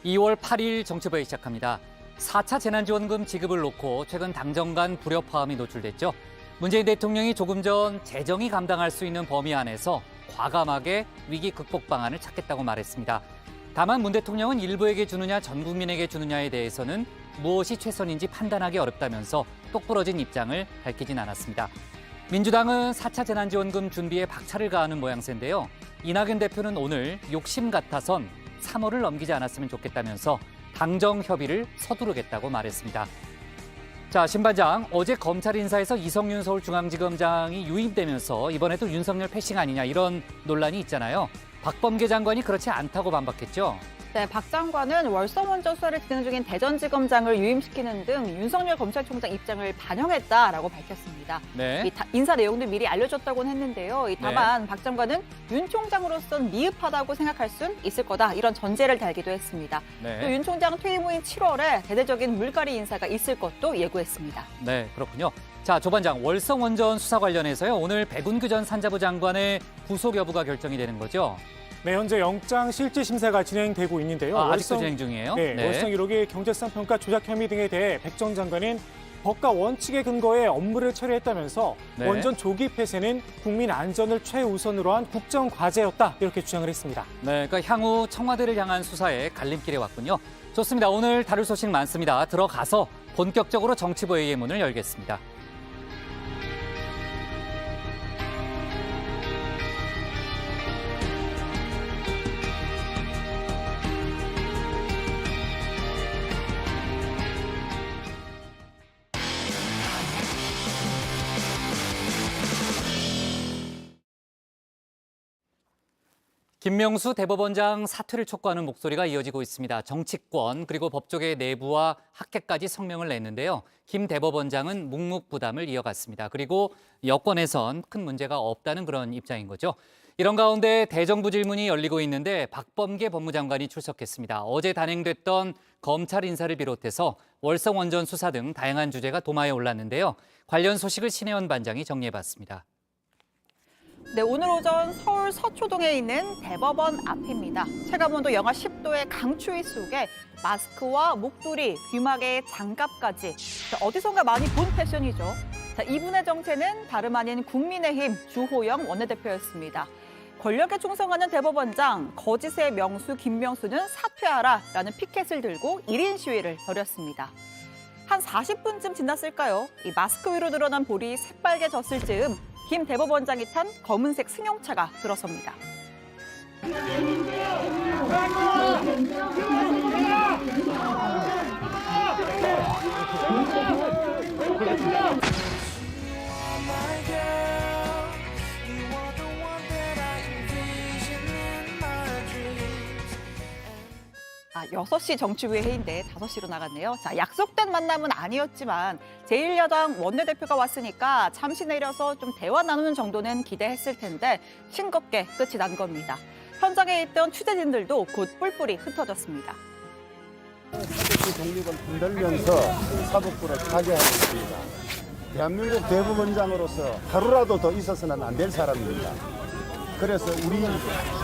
2월 8일 정치부에 시작합니다. 4차 재난지원금 지급을 놓고 최근 당정 간 불협화음이 노출됐죠. 문재인 대통령이 조금 전 재정이 감당할 수 있는 범위 안에서 과감하게 위기 극복 방안을 찾겠다고 말했습니다. 다만 문 대통령은 일부에게 주느냐 전 국민에게 주느냐에 대해서는 무엇이 최선인지 판단하기 어렵다면서 똑부러진 입장을 밝히진 않았습니다. 민주당은 4차 재난지원금 준비에 박차를 가하는 모양새인데요. 이낙연 대표는 오늘 욕심 같아선 3월을 넘기지 않았으면 좋겠다면서 당정 협의를 서두르겠다고 말했습니다. 자, 신반장, 어제 검찰 인사에서 이성윤 서울중앙지검장이 유임되면서 이번에도 윤석열 패싱 아니냐 이런 논란이 있잖아요. 박범계 장관이 그렇지 않다고 반박했죠. 네, 박 장관은 월성원전 수사를 진행 중인 대전지검장을 유임시키는 등 윤석열 검찰총장 입장을 반영했다라고 밝혔습니다. 네. 인사 내용도 미리 알려줬다고는 했는데요. 다만 박 장관은 윤 총장으로서는 미흡하다고 생각할 수는 있을 거다. 이런 전제를 달기도 했습니다. 네. 또 윤 총장 퇴임 후인 7월에 대대적인 물갈이 인사가 있을 것도 예고했습니다. 네, 그렇군요. 자, 조 반장, 월성원전 수사 관련해서요. 오늘 백운규 전 산자부 장관의 구속 여부가 결정이 되는 거죠? 네, 현재 영장 실질 심사가 진행되고 있는데요. 아직도 진행 중이에요? 네, 월성 1호기 경제성 평가 조작 혐의 등에 대해 백 전 장관은 법과 원칙에 근거해 업무를 처리했다면서 네. 원전 조기 폐쇄는 국민 안전을 최우선으로 한 국정 과제였다 이렇게 주장을 했습니다. 네, 그러니까 향후 청와대를 향한 수사에 갈림길에 왔군요. 좋습니다. 오늘 다룰 소식 많습니다. 들어가서 본격적으로 정치부회의의 문을 열겠습니다. 김명수 대법원장 사퇴를 촉구하는 목소리가 이어지고 있습니다. 정치권 그리고 법조계 내부와 학계까지 성명을 냈는데요. 김 대법원장은 묵묵부담을 이어갔습니다. 그리고 여권에선 큰 문제가 없다는 그런 입장인 거죠. 이런 가운데 대정부 질문이 열리고 있는데 박범계 법무장관이 출석했습니다. 어제 단행됐던 검찰 인사를 비롯해서 월성원전 수사 등 다양한 주제가 도마에 올랐는데요. 관련 소식을 신혜원 반장이 정리해봤습니다. 네, 오늘 오전 서울 서초동에 있는 대법원 앞입니다. 체감온도 영하 10도의 강추위 속에 마스크와 목도리, 귀마개에 장갑까지 어디선가 많이 본 패션이죠. 자, 이분의 정체는 다름 아닌 국민의힘 주호영 원내대표였습니다. 권력에 충성하는 대법원장, 거짓의 명수 김명수는 사퇴하라라는 피켓을 들고 1인 시위를 벌였습니다. 한 40분쯤 지났을까요? 이 마스크 위로 드러난 볼이 새빨개졌을 즈음 김 대법원장이 탄 검은색 승용차가 들어섭니다. 아, 6시 정치부의 회의인데 5시로 나갔네요. 자, 약속된 만남은 아니었지만 제1야당 원내대표가 왔으니까 잠시 내려서 좀 대화 나누는 정도는 기대했을 텐데 싱겁게 끝이 난 겁니다. 현장에 있던 취재진들도 곧 뿔뿔이 흩어졌습니다. 사법부 독립을 흔들면서 사법부를 타개하고 있습니다. 대한민국 대법원장으로서 하루라도 더 있어서는 안 될 사람입니다. 그래서 우리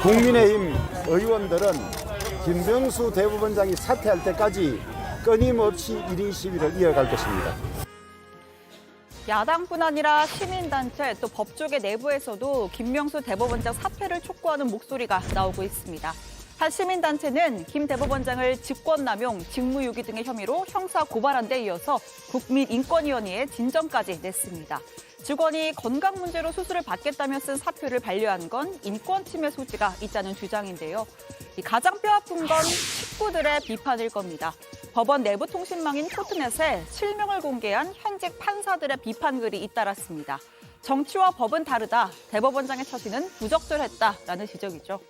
국민의힘 의원들은 김명수 대법원장이 사퇴할 때까지 끊임없이 1인 시위를 이어갈 것입니다. 야당뿐 아니라 시민단체 또 법조계 내부에서도 김명수 대법원장 사퇴를 촉구하는 목소리가 나오고 있습니다. 한 시민단체는 김 대법원장을 직권남용, 직무유기 등의 혐의로 형사 고발한 데 이어서 국민인권위원회에 진정까지 냈습니다. 직원이 건강 문제로 수술을 받겠다며 쓴 사표를 반려한 건 인권 침해 소지가 있다는 주장인데요. 가장 뼈아픈 건 식구들의 비판일 겁니다. 법원 내부 통신망인 포트넷에 실명을 공개한 현직 판사들의 비판 글이 잇따랐습니다. 정치와 법은 다르다. 대법원장의 처신은 부적절했다라는 지적이죠.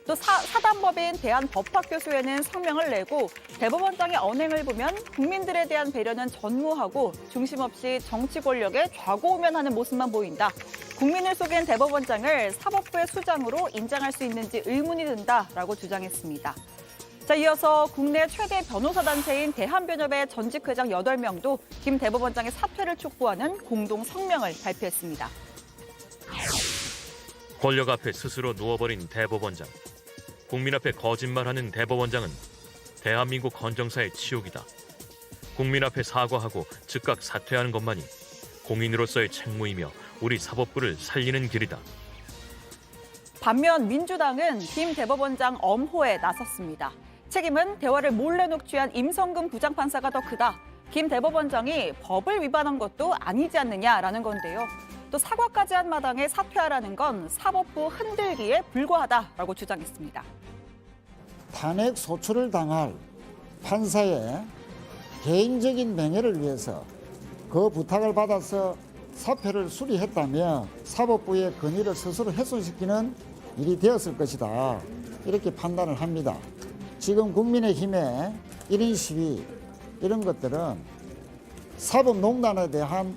또 사단법인 대한법학교수회는 성명을 내고 대법원장의 언행을 보면 국민들에 대한 배려는 전무하고 중심 없이 정치 권력에 좌고우면하는 모습만 보인다. 국민을 속인 대법원장을 사법부의 수장으로 인정할 수 있는지 의문이 든다라고 주장했습니다. 자, 이어서 국내 최대 변호사 단체인 대한변협의 전직 회장 8명도 김 대법원장의 사퇴를 촉구하는 공동 성명을 발표했습니다. 권력 앞에 스스로 누워버린 대법원장. 국민 앞에 거짓말하는 대법원장은 대한민국 헌정사의 치욕이다. 국민 앞에 사과하고 즉각 사퇴하는 것만이 공인으로서의 책무이며 우리 사법부를 살리는 길이다. 반면 민주당은 김 대법원장 엄호에 나섰습니다. 책임은 대화를 몰래 녹취한 임성근 부장판사가 더 크다. 김 대법원장이 법을 위반한 것도 아니지 않느냐라는 건데요. 또 사과까지 한 마당에 사퇴하라는 건 사법부 흔들기에 불과하다라고 주장했습니다. 탄핵 소추를 당할 판사의 개인적인 명예를 위해서 그 부탁을 받아서 사표를 수리했다면 사법부의 권위를 스스로 훼손시키는 일이 되었을 것이다. 이렇게 판단을 합니다. 지금 국민의힘의 1인 시위 이런 것들은 사법농단에 대한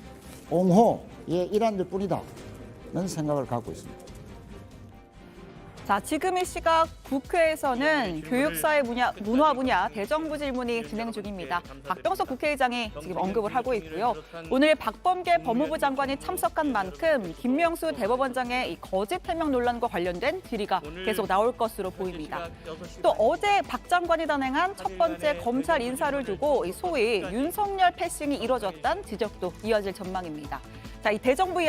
옹호의 일환일 뿐이다는 생각을 갖고 있습니다. 자, 지금 이 시각 국회에서는 교육사회 문화 분야 대정부 질문이 진행 중입니다. 박병석 국회의장이 지금 언급을 하고 있고요. 오늘 박범계 법무부 장관이 참석한 만큼 김명수 대법원장의 이 거짓 해명 논란과 관련된 질의가 계속 나올 것으로 보입니다. 또 어제 박 장관이 단행한 첫 번째 검찰 인사를 두고 이 소위 윤석열 패싱이 이뤄졌다는 지적도 이어질 전망입니다. 자, 이 대정부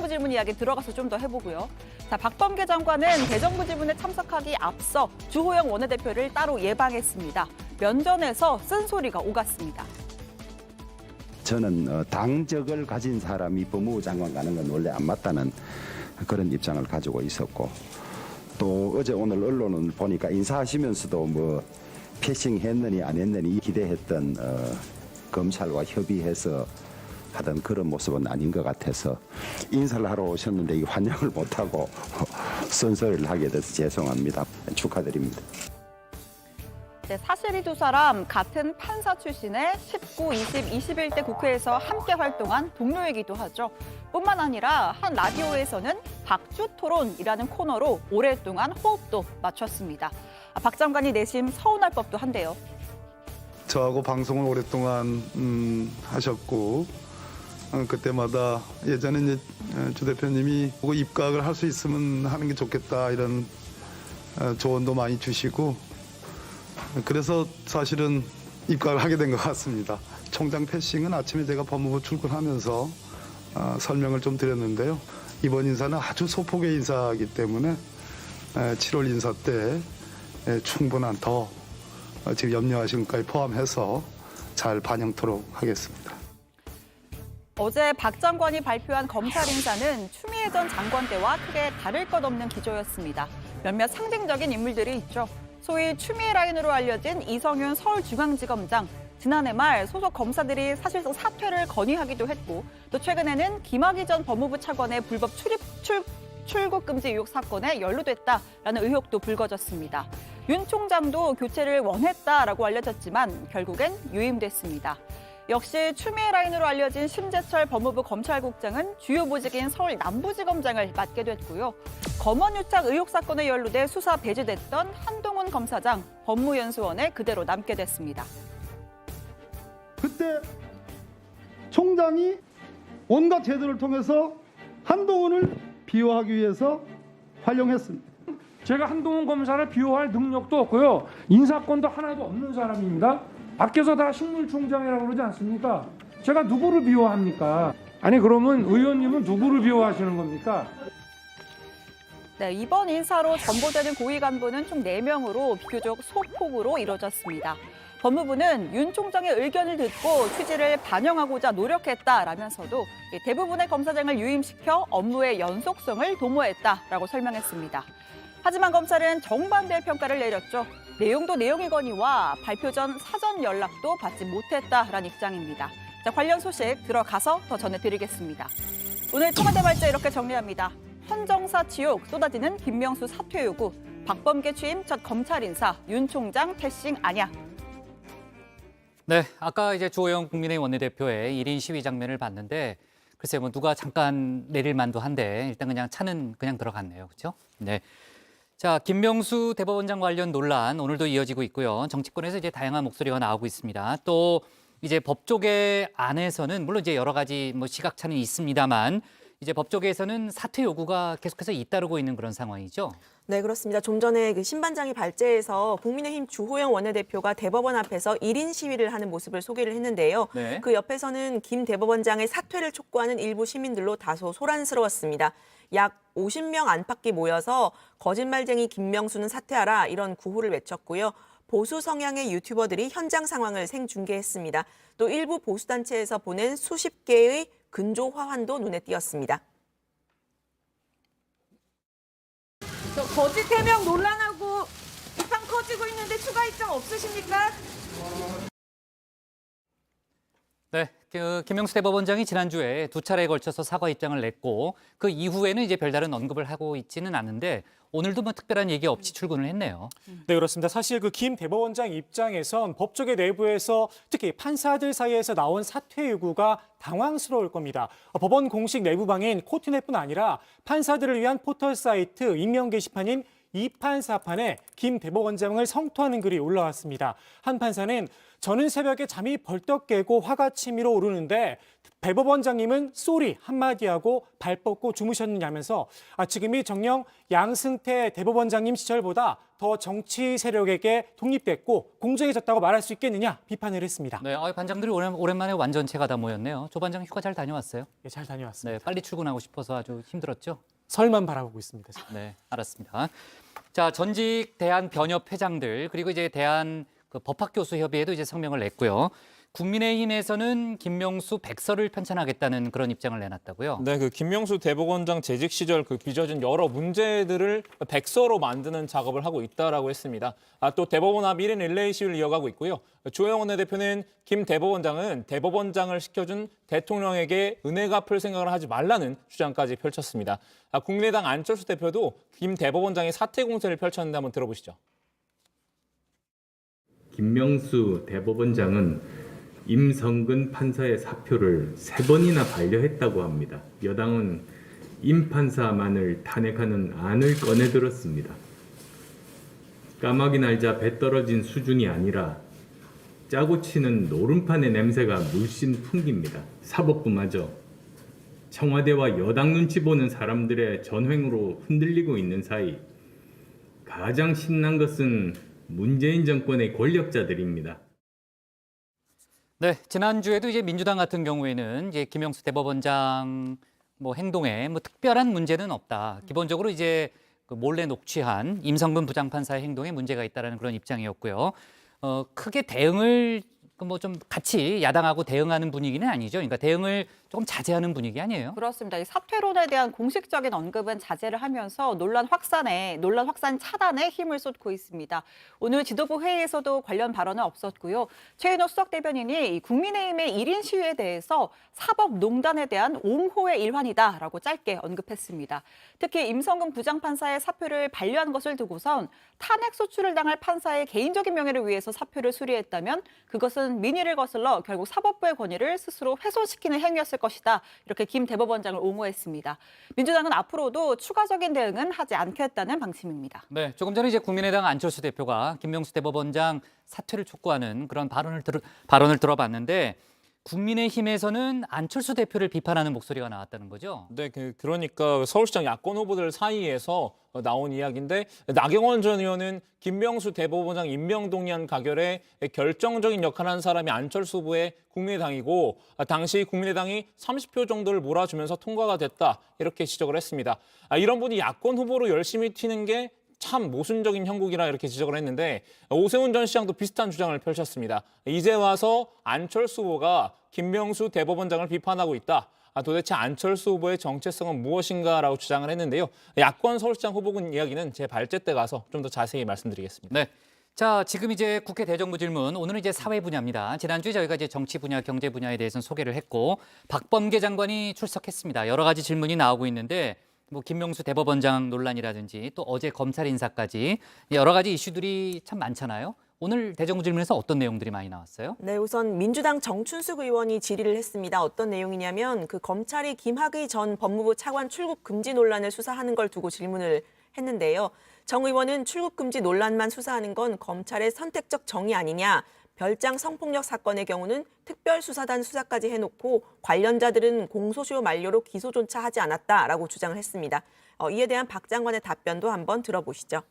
질문 이야기 들어가서 좀 더 해보고요. 자, 박범계 장관은 대정부 질문에 참석하기 앞서 주호영 원내대표를 따로 예방했습니다. 면전에서 쓴소리가 오갔습니다. 저는 당적을 가진 사람이 법무부 장관 가는 건 원래 안 맞다는 그런 입장을 가지고 있었고, 또 어제 오늘 언론을 보니까 인사하시면서도 뭐 패싱 했느니 안 했느니 기대했던 검찰과 협의해서 하던 그런 모습은 아닌 것 같아서 인사를 하러 오셨는데 이 환영을 못하고 쓴소리를 하게 돼서 죄송합니다. 축하드립니다. 네, 사실 이 두 사람 같은 판사 출신의 19, 20, 21대 국회에서 함께 활동한 동료이기도 하죠. 뿐만 아니라 한 라디오에서는 박주토론이라는 코너로 오랫동안 호흡도 맞췄습니다. 박 장관이 내심 서운할 법도 한데요. 저하고 방송을 오랫동안 하셨고 그때마다 예전에 이제 주 대표님이 보고 입각을 할 수 있으면 하는 게 좋겠다 이런 조언도 많이 주시고 그래서 사실은 입각을 하게 된 것 같습니다. 총장 패싱은 아침에 제가 법무부 출근하면서 설명을 좀 드렸는데요. 이번 인사는 아주 소폭의 인사이기 때문에 7월 인사 때 충분한 더 지금 염려하신 것까지 포함해서 잘 반영토록 하겠습니다. 어제 박 장관이 발표한 검찰 인사는 추미애 전 장관 때와 크게 다를 것 없는 기조였습니다. 몇몇 상징적인 인물들이 있죠. 소위 추미애 라인으로 알려진 이성윤 서울중앙지검장. 지난해 말 소속 검사들이 사실상 사퇴를 건의하기도 했고, 또 최근에는 김학의 전 법무부 차관의 불법 출국 금지 의혹 사건에 연루됐다라는 의혹도 불거졌습니다. 윤 총장도 교체를 원했다라고 알려졌지만 결국엔 유임됐습니다. 역시 추미애 라인으로 알려진 심재철 법무부 검찰국장은 주요 보직인 서울 남부지검장을 맡게 됐고요. 검언유착 의혹 사건에 연루돼 수사 배제됐던 한동훈 검사장 법무연수원에 그대로 남게 됐습니다. 그때 총장이 온갖 제도를 통해서 한동훈을 비호하기 위해서 활용했습니다. 제가 한동훈 검사를 비호할 능력도 없고요. 인사권도 하나도 없는 사람입니다. 밖에서 다 식물총장이라고 그러지 않습니까? 제가 누구를 비호합니까? 아니 그러면 의원님은 누구를 비호하시는 겁니까? 네, 이번 인사로 전보되는 고위 간부는 총 4명으로 비교적 소폭으로 이뤄졌습니다. 법무부는 윤 총장의 의견을 듣고 취지를 반영하고자 노력했다라면서도 대부분의 검사장을 유임시켜 업무의 연속성을 도모했다라고 설명했습니다. 하지만 검찰은 정반대의 평가를 내렸죠. 내용도 내용이거니와 발표 전 사전 연락도 받지 못했다라는 입장입니다. 자, 관련 소식 들어가서 더 전해드리겠습니다. 오늘 청와대 발제 이렇게 정리합니다. 헌정사 치욕 쏟아지는 김명수 사퇴 요구, 박범계 취임 첫 검찰 인사, 윤 총장 패싱 아냐. 네, 아까 이제 주호영 국민의힘 원내대표의 1인 시위 장면을 봤는데 글쎄 뭐 누가 잠깐 내릴 만도 한데 일단 그냥 차는 그냥 들어갔네요. 그렇죠? 네. 자, 김명수 대법원장 관련 논란 오늘도 이어지고 있고요. 정치권에서 이제 다양한 목소리가 나오고 있습니다. 또 이제 법조계 안에서는 물론 이제 여러 가지 뭐 시각차는 있습니다만 이제 법조계에서는 사퇴 요구가 계속해서 잇따르고 있는 그런 상황이죠. 네, 그렇습니다. 좀 전에 그 신반장이 발제해서 국민의힘 주호영 원내대표가 대법원 앞에서 1인 시위를 하는 모습을 소개를 했는데요. 네. 그 옆에서는 김 대법원장의 사퇴를 촉구하는 일부 시민들로 다소 소란스러웠습니다. 약 50명 안팎이 모여서 거짓말쟁이 김명수는 사퇴하라 이런 구호를 외쳤고요. 보수 성향의 유튜버들이 현장 상황을 생중계했습니다. 또 일부 보수단체에서 보낸 수십 개의 근조 화환도 눈에 띄었습니다. 거짓 해명 논란하고 비판 커지고 있는데 추가 입장 없으십니까? 네, 김명수 대법원장이 지난주에 2차례에 걸쳐서 사과 입장을 냈고 그 이후에는 이제 별다른 언급을 하고 있지는 않은데 오늘도 뭐 특별한 얘기 없이 출근을 했네요. 네, 그렇습니다. 사실 그 김 대법원장 입장에선 법조계 내부에서 특히 판사들 사이에서 나온 사퇴 요구가 당황스러울 겁니다. 법원 공식 내부방인 코트넷뿐 아니라 판사들을 위한 포털 사이트 익명 게시판인 이판사판에 김 대법원장을 성토하는 글이 올라왔습니다. 한 판사는 저는 새벽에 잠이 벌떡 깨고 화가 치밀어 오르는데 대법원장님은 쏘리 한마디 하고 발 뻗고 주무셨느냐면서 지금이 정녕 양승태 대법원장님 시절보다 더 정치 세력에게 독립됐고 공정해졌다고 말할 수 있겠느냐 비판을 했습니다. 네, 반장들이 오랜만에 완전체가 다 모였네요. 조 반장 휴가 잘 다녀왔어요? 네, 잘 다녀왔습니다. 네, 빨리 출근하고 싶어서 아주 힘들었죠? 설만 바라보고 있습니다. 네, 알았습니다. 자, 전직 대한변협 회장들 그리고 이제 대한 법학교수협의회도 이제 성명을 냈고요. 국민의힘에서는 김명수 백서를 편찬하겠다는 그런 입장을 내놨다고요. 네, 그 김명수 대법원장 재직 시절 그 빚어진 여러 문제들을 백서로 만드는 작업을 하고 있다라고 했습니다. 또 대법원 앞 1인 릴레이 시위를 이어가고 있고요. 주호영 원내대표는 김 대법원장은 대법원장을 시켜준 대통령에게 은혜 갚을 생각을 하지 말라는 주장까지 펼쳤습니다. 국민의당 안철수 대표도 김 대법원장의 사퇴 공세를 펼쳤는데 한번 들어보시죠. 김명수 대법원장은 임성근 판사의 사표를 3번이나 반려했다고 합니다. 여당은 임 판사만을 탄핵하는 안을 꺼내들었습니다. 까마귀 날자 배 떨어진 수준이 아니라 짜고 치는 노름판의 냄새가 물씬 풍깁니다. 사법부마저 청와대와 여당 눈치 보는 사람들의 전횡으로 흔들리고 있는 사이 가장 신난 것은 문재인 정권의 권력자들입니다. 네, 지난주에도 이제 민주당 같은 경우에는 이제 김명수 대법원장 행동에 특별한 문제는 없다. 기본적으로 이제 몰래 녹취한 임성근 부장판사의 행동에 문제가 있다라는 그런 입장이었고요. 크게 대응을 좀 같이 야당하고 대응하는 분위기는 아니죠. 그러니까 대응을 조금 자제하는 분위기 아니에요? 그렇습니다. 이 사퇴론에 대한 공식적인 언급은 자제를 하면서 논란 확산 차단에 힘을 쏟고 있습니다. 오늘 지도부 회의에서도 관련 발언은 없었고요. 최인호 수석 대변인이 국민의힘의 1인 시위에 대해서 사법농단에 대한 옹호의 일환이다라고 짧게 언급했습니다. 특히 임성근 부장판사의 사표를 반려한 것을 두고선 탄핵 소추를 당할 판사의 개인적인 명예를 위해서 사표를 수리했다면 그것은 민의를 거슬러 결국 사법부의 권위를 스스로 훼손시키는 행위였을 것이다. 이렇게 김 대법원장을 옹호했습니다. 민주당은 앞으로도 추가적인 대응은 하지 않겠다는 방침입니다. 네, 조금 전에 이제 국민의당 안철수 대표가 김명수 대법원장 사퇴를 촉구하는 그런 발언을 들어봤는데 국민의힘에서는 안철수 대표를 비판하는 목소리가 나왔다는 거죠? 네, 그러니까 서울시장 야권 후보들 사이에서 나온 이야기인데 나경원 전 의원은 김명수 대법원장 임명 동의안 가결에 결정적인 역할을 한 사람이 안철수 후보의 국민의당이고 당시 국민의당이 30표 정도를 몰아주면서 통과가 됐다 이렇게 지적을 했습니다. 이런 분이 야권 후보로 열심히 튀는 게 참 모순적인 형국이라 이렇게 지적을 했는데 오세훈 전 시장도 비슷한 주장을 펼쳤습니다. 이제 와서 안철수 후보가 김명수 대법원장을 비판하고 있다. 도대체 안철수 후보의 정체성은 무엇인가라고 주장을 했는데요. 야권 서울시장 후보군 이야기는 제 발제 때 가서 좀 더 자세히 말씀드리겠습니다. 네. 자, 지금 이제 국회 대정부 질문, 오늘은 이제 사회 분야입니다. 지난주에 저희가 이제 정치 분야, 경제 분야에 대해서는 소개를 했고 박범계 장관이 출석했습니다. 여러 가지 질문이 나오고 있는데 김명수 대법원장 논란이라든지 또 어제 검찰 인사까지 여러 가지 이슈들이 참 많잖아요. 오늘 대정부 질문에서 어떤 내용들이 많이 나왔어요? 네, 우선 민주당 정춘숙 의원이 질의를 했습니다. 어떤 내용이냐면 검찰이 김학의 전 법무부 차관 출국 금지 논란을 수사하는 걸 두고 질문을 했는데요. 정 의원은 출국 금지 논란만 수사하는 건 검찰의 선택적 정의 아니냐, 별장 성폭력 사건의 경우는 특별수사단 수사까지 해놓고 관련자들은 공소시효 만료로 기소조차 하지 않았다라고 주장을 했습니다. 이에 대한 박 장관의 답변도 한번 들어보시죠.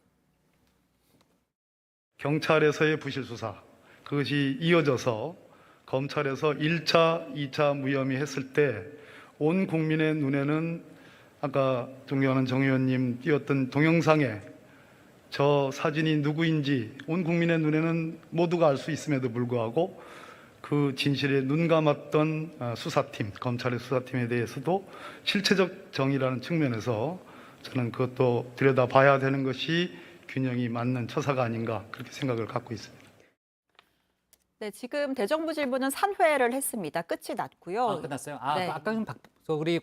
경찰에서의 부실 수사, 그것이 이어져서 검찰에서 1차, 2차 무혐의 했을 때 온 국민의 눈에는 아까 존경하는 정 의원님 띄웠던 동영상에 저 사진이 누구인지 온 국민의 눈에는 모두가 알 수 있음에도 불구하고 그 진실에 눈 감았던 수사팀, 검찰의 수사팀에 대해서도 실체적 정의라는 측면에서 저는 그것도 들여다봐야 되는 것이 균형이 맞는 처사가 아닌가 그렇게 생각을 갖고 있습니다. 네, 지금 대정부 질문은 3회를 했습니다. 끝이 났고요. 끝났어요? 네. 아까 좀 우리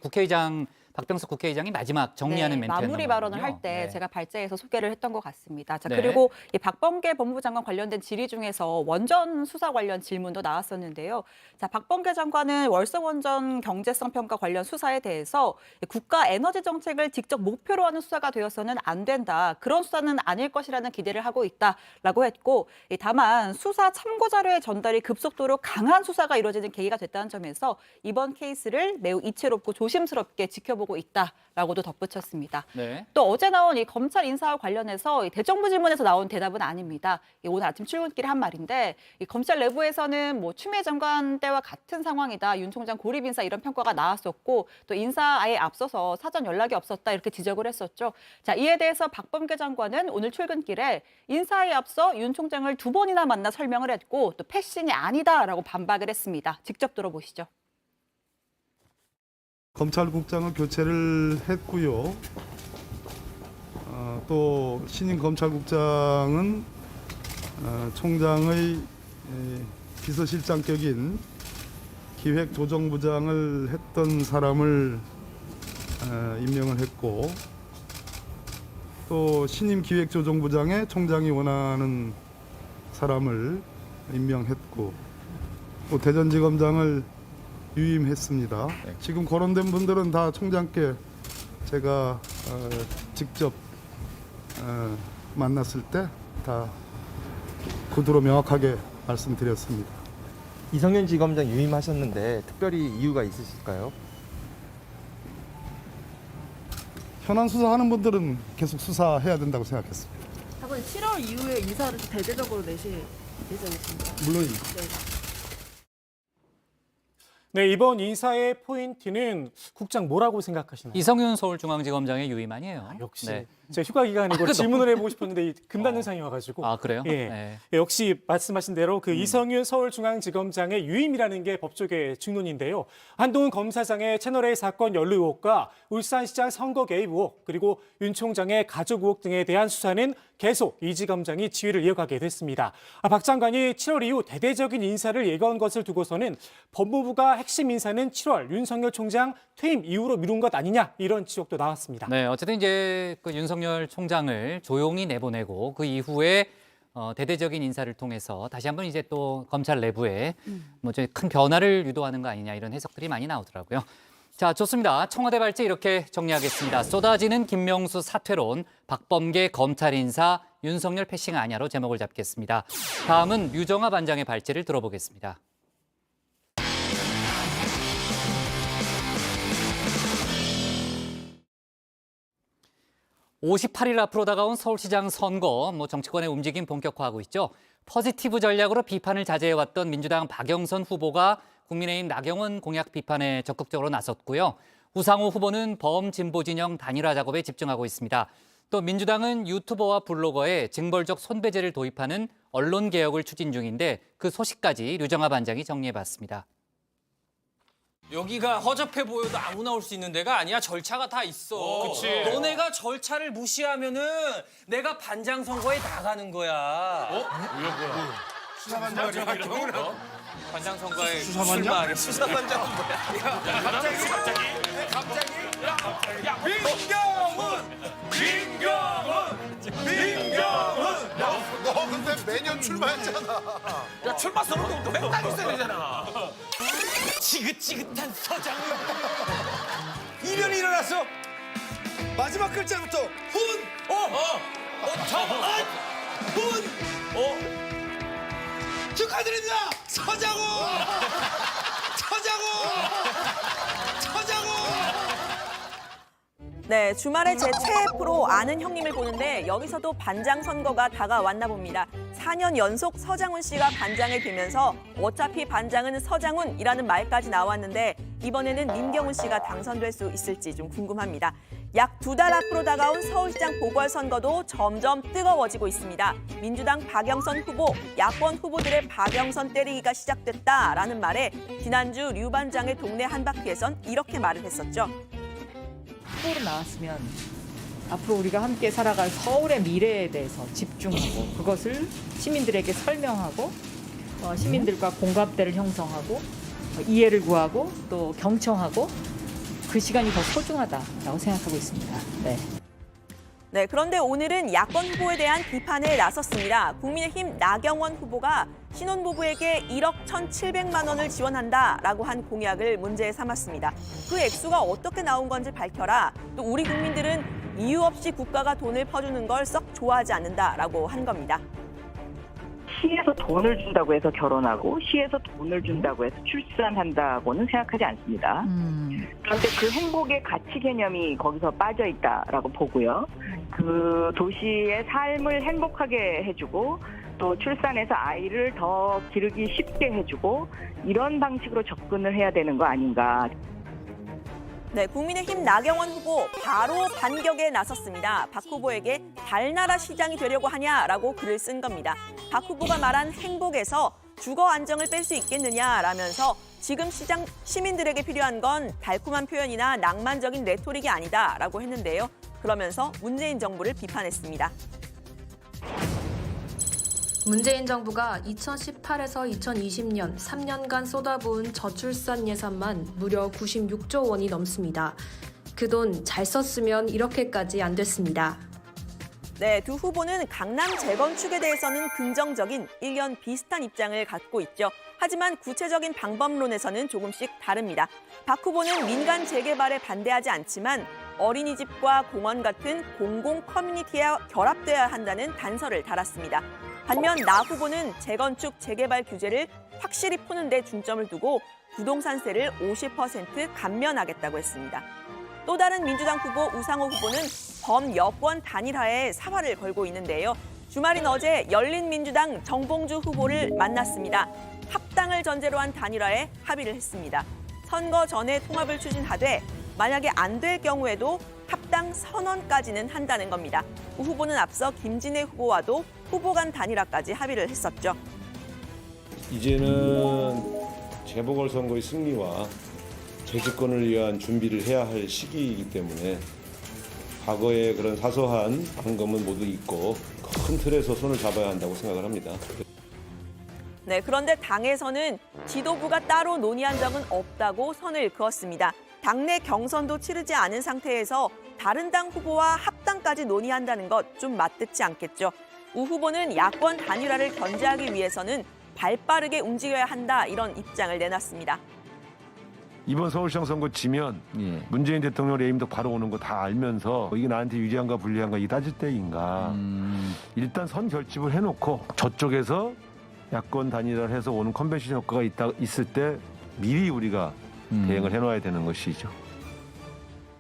박병석 국회의장이 마지막 정리하는 멘트였나 마무리 발언을 할 때 네. 제가 발제해서 소개를 했던 것 같습니다. 자, 네. 그리고 이 박범계 법무부 장관 관련된 질의 중에서 원전 수사 관련 질문도 나왔었는데요. 자, 박범계 장관은 월성 원전 경제성 평가 관련 수사에 대해서 국가 에너지 정책을 직접 목표로 하는 수사가 되어서는 안 된다. 그런 수사는 아닐 것이라는 기대를 하고 있다라고 했고, 다만 수사 참고 자료의 전달이 급속도로 강한 수사가 이루어지는 계기가 됐다는 점에서 이번 케이스를 매우 이채롭고 조심스럽게 지켜보고 있다라고도 덧붙였습니다. 네. 또 어제 나온 이 검찰 인사와 관련해서 이 대정부 질문에서 나온 대답은 아닙니다. 오늘 아침 출근길에 한 말인데 이 검찰 내부에서는 뭐 추미애 장관 때와 같은 상황이다. 윤 총장 고립 인사 이런 평가가 나왔었고 또 인사에 앞서서 사전 연락이 없었다 이렇게 지적을 했었죠. 자, 이에 대해서 박범계 장관은 오늘 출근길에 인사에 앞서 윤 총장을 2번이나 만나 설명을 했고 또 패싱이 아니다라고 반박을 했습니다. 직접 들어보시죠. 검찰국장을 교체를 했고요. 또 신임 검찰국장은 총장의 비서실장격인 기획조정부장을 했던 사람을 임명을 했고 또 신임 기획조정부장에 총장이 원하는 사람을 임명했고 또 대전지검장을 유임했습니다. 지금 거론된 분들은 다 총장께 제가 직접 만났을 때 다 구두로 명확하게 말씀드렸습니다. 이성윤 지검장 유임하셨는데 특별히 이유가 있으실까요? 현안 수사하는 분들은 계속 수사해야 된다고 생각했습니다. 아버님 7월 이후에 인사를 대대적으로 내실 예정이십니까? 물론입니다. 네, 이번 인사의 포인트는 국장 뭐라고 생각하시나요? 이성윤 서울중앙지검장의 유임 아니에요? 역시 네. 제가 휴가 기간이고 질문을 해보고 싶었는데 금단는 상이어가지고. 아, 그래요? 예. 네. 역시 말씀하신 대로 그 이성윤 서울중앙지검장의 유임이라는 게 법조계 중론인데요. 한동훈 검사장의 채널A 사건 연루 의혹과 울산시장 선거 개입 의혹 그리고 윤 총장의 가족 의혹 등에 대한 수사는 계속 이 지검장이 지휘를 이어가게 됐습니다. 박 장관이 7월 이후 대대적인 인사를 예고한 것을 두고서는 법무부가 핵심 인사는 7월 윤석열 총장 퇴임 이후로 미룬 것 아니냐 이런 지적도 나왔습니다. 네, 어쨌든 이제 그 윤석열 총장을 조용히 내보내고 그 이후에 대대적인 인사를 통해서 다시 한번 이제 또 검찰 내부에 뭐 큰 변화를 유도하는 거 아니냐 이런 해석들이 많이 나오더라고요. 자, 좋습니다. 청와대 발제 이렇게 정리하겠습니다. 쏟아지는 김명수 사퇴론, 박범계 검찰 인사, 윤석열 패싱 아냐로 제목을 잡겠습니다. 다음은 류정아 반장의 발제를 들어보겠습니다. 58일 앞으로 다가온 서울시장 선거, 정치권의 움직임 본격화하고 있죠. 포지티브 전략으로 비판을 자제해왔던 민주당 박영선 후보가 국민의힘 나경원 공약 비판에 적극적으로 나섰고요. 우상호 후보는 범진보 진영 단일화 작업에 집중하고 있습니다. 또 민주당은 유튜버와 블로거에 징벌적 손배제를 도입하는 언론개혁을 추진 중인데 그 소식까지 류정아 반장이 정리해봤습니다. 여기가 허접해 보여도 아무나 올 수 있는 데가 아니야. 절차가 다 있어. 그치. 너네가 절차를 무시하면은 내가 반장 선거에 나가는 거야. 수사반장? 반장 선거에 수사반장? 출마하게. 수사반장은 뭐야? 갑자기? 야, 민경훈! 너 근데 매년 출마했잖아. 야, 출마 선언도 맨날 있어야 되잖아. 지긋지긋한 서장은 이변이 일어났어. 마지막 글자부터 훈! 축하드립니다. 서장훈. 네, 주말에 제 최애 프로 아는 형님을 보는데 여기서도 반장 선거가 다가왔나 봅니다. 4년 연속 서장훈 씨가 반장이 되면서 어차피 반장은 서장훈이라는 말까지 나왔는데 이번에는 민경훈 씨가 당선될 수 있을지 좀 궁금합니다. 약 2달 앞으로 다가온 서울시장 보궐선거도 점점 뜨거워지고 있습니다. 민주당 박영선 후보, 야권 후보들의 박영선 때리기가 시작됐다라는 말에 지난주 류 반장의 동네 한바퀴에선 이렇게 말을 했었죠. 후보로 나왔으면 앞으로 우리가 함께 살아갈 서울의 미래에 대해서 집중하고 그것을 시민들에게 설명하고 시민들과 공감대를 형성하고 이해를 구하고 또 경청하고 그 시간이 더 소중하다라고 생각하고 있습니다. 네, 그런데 오늘은 야권 후보에 대한 비판에 나섰습니다. 국민의힘 나경원 후보가 신혼부부에게 1억 1,700만 원을 지원한다라고 한 공약을 문제 삼았습니다. 그 액수가 어떻게 나온 건지 밝혀라. 또 우리 국민들은 이유 없이 국가가 돈을 퍼주는 걸 썩 좋아하지 않는다라고 한 겁니다. 시에서 돈을 준다고 해서 결혼하고 시에서 돈을 준다고 해서 출산한다고는 생각하지 않습니다. 그런데 그 행복의 가치 개념이 거기서 빠져 있다라고 보고요. 그 도시의 삶을 행복하게 해주고 또 출산해서 아이를 더 기르기 쉽게 해주고 이런 방식으로 접근을 해야 되는 거 아닌가. 네, 국민의힘 나경원 후보 바로 반격에 나섰습니다. 박 후보에게 달나라 시장이 되려고 하냐라고 글을 쓴 겁니다. 박 후보가 말한 행복에서 주거 안정을 뺄 수 있겠느냐라면서 지금 시민들에게 필요한 건 달콤한 표현이나 낭만적인 레토릭이 아니다라고 했는데요. 그러면서 문재인 정부를 비판했습니다. 문재인 정부가 2018에서 2020년 3년간 쏟아부은 저출산 예산만 무려 96조 원이 넘습니다. 그 돈 잘 썼으면 이렇게까지 안 됐습니다. 네, 두 후보는 강남 재건축에 대해서는 긍정적인 일견 비슷한 입장을 갖고 있죠. 하지만 구체적인 방법론에서는 조금씩 다릅니다. 박 후보는 민간 재개발에 반대하지 않지만 어린이집과 공원 같은 공공 커뮤니티와 결합돼야 한다는 단서를 달았습니다. 반면 나 후보는 재건축, 재개발 규제를 확실히 푸는 데 중점을 두고 부동산세를 50% 감면하겠다고 했습니다. 또 다른 민주당 후보 우상호 후보는 범여권 단일화에 사활을 걸고 있는데요. 주말인 어제 열린민주당 정봉주 후보를 만났습니다. 합당을 전제로 한 단일화에 합의를 했습니다. 선거 전에 통합을 추진하되 만약에 안 될 경우에도 합당 선언까지는 한다는 겁니다. 우 후보는 앞서 김진애 후보와도 후보 간 단일화까지 합의를 했었죠. 이제는 재보궐선거의 승리와 재집권을 위한 준비를 해야 할 시기이기 때문에 과거의 그런 사소한 방금은 모두 잊고 큰 틀에서 손을 잡아야 한다고 생각을 합니다. 네, 그런데 당에서는 지도부가 따로 논의한 적은 없다고 선을 그었습니다. 당내 경선도 치르지 않은 상태에서 다른 당 후보와 합당까지 논의한다는 것 좀 맞듣지 않겠죠. 우 후보는 야권 단일화를 견제하기 위해서는 발빠르게 움직여야 한다 이런 입장을 내놨습니다. 이번 서울시장 선거 지면 문재인 대통령 레임도 바로 오는 거 다 알면서 이게 나한테 유리한가 불리한가 이 따질 때인가. 일단 선 결집을 해놓고 저쪽에서 야권 단일화를 해서 오는 컨벤션 효과가 있을 때 미리 우리가 대응을 해놔야 되는 것이죠.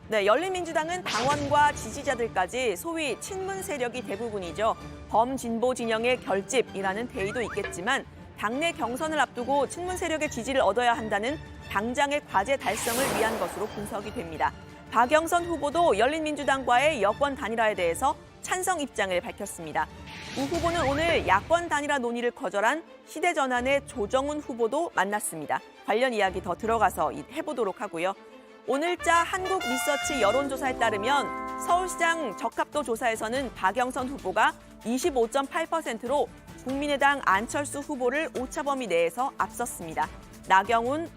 네, 열린민주당은 당원과 지지자들까지 소위 친문 세력이 대부분이죠. 범진보 진영의 결집이라는 대의도 있겠지만 당내 경선을 앞두고 친문 세력의 지지를 얻어야 한다는 당장의 과제 달성을 위한 것으로 분석이 됩니다. 박영선 후보도 열린민주당과의 여권 단일화에 대해서 찬성 입장을 밝혔습니다. 우 후보는 오늘 야권 단일화 논의를 거절한 시대전환의 조정훈 후보도 만났습니다. 관련 이야기 더 들어가서 해보도록 하고요. 오늘자 한국리서치 여론조사에 따르면 서울시장 적합도 조사에서는 박영선 후보가 25.8%로 국민의당 안철수 후보를 오차범위 내에서 앞섰습니다. 나경원,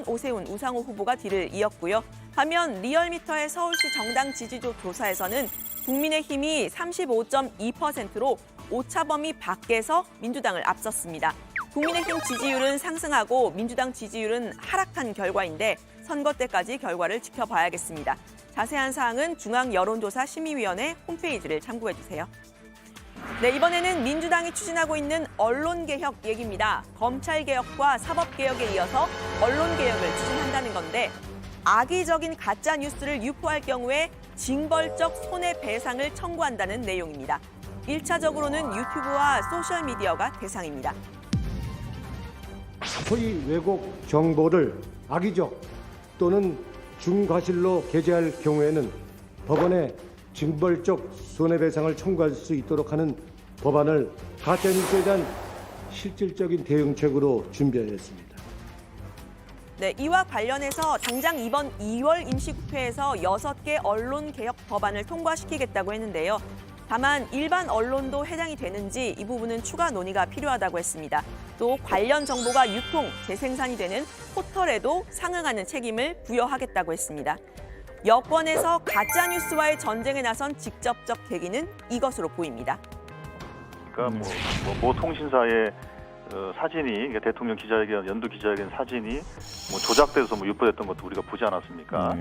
오세훈, 우상호 후보가 뒤를 이었고요. 반면 리얼미터의 서울시 정당 지지도 조사에서는 국민의힘이 35.2%로 오차범위 밖에서 민주당을 앞섰습니다. 국민의힘 지지율은 상승하고 민주당 지지율은 하락한 결과인데 선거 때까지 결과를 지켜봐야겠습니다. 자세한 사항은 중앙여론조사 심의위원회 홈페이지를 참고해주세요. 네, 이번에는 민주당이 추진하고 있는 언론개혁 얘기입니다. 검찰개혁과 사법개혁에 이어서 언론개혁을 추진한다는 건데 악의적인 가짜뉴스를 유포할 경우에 징벌적 손해배상을 청구한다는 내용입니다. 1차적으로는 유튜브와 소셜미디어가 대상입니다. 소위 왜곡 정보를 악의적 또는 중과실로 게재할 경우에는 법원에 징벌적 손해배상을 청구할 수 있도록 하는 법안을 가짜뉴스에 대한 실질적인 대응책으로 준비하였습니다. 네, 이와 관련해서 당장 이번 2월 임시국회에서 6개 언론개혁 법안을 통과시키겠다고 했는데요. 다만 일반 언론도 해당이 되는지 이 부분은 추가 논의가 필요하다고 했습니다. 또 관련 정보가 유통, 재생산이 되는 포털에도 상응하는 책임을 부여하겠다고 했습니다. 여권에서 가짜뉴스와의 전쟁에 나선 직접적 계기는 이것으로 보입니다. 그러니까 모 통신사의 사진이 대통령 기자회견, 연두 기자회견 사진이 조작돼서 유포됐던 것도 우리가 보지 않았습니까?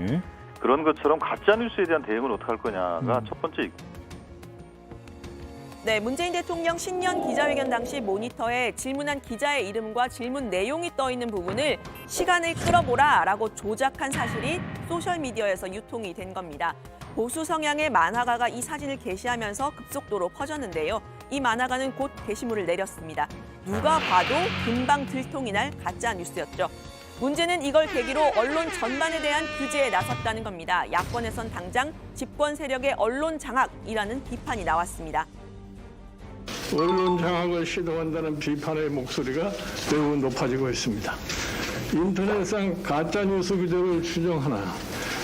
그런 것처럼 가짜뉴스에 대한 대응을 어떻게 할 거냐가 첫 번째. 네, 문재인 대통령 신년 기자회견 당시 모니터에 질문한 기자의 이름과 질문 내용이 떠 있는 부분을 시간을 끌어보라라고 조작한 사실이 소셜미디어에서 유통이 된 겁니다. 보수 성향의 만화가가 이 사진을 게시하면서 급속도로 퍼졌는데요. 이 만화가는 곧 게시물을 내렸습니다. 누가 봐도 금방 들통이 날 가짜 뉴스였죠. 문제는 이걸 계기로 언론 전반에 대한 규제에 나섰다는 겁니다. 야권에선 당장 집권 세력의 언론 장악이라는 비판이 나왔습니다. 언론 장악을 시도한다는 비판의 목소리가 매우 높아지고 있습니다. 인터넷상 가짜뉴스 규제를 추정하나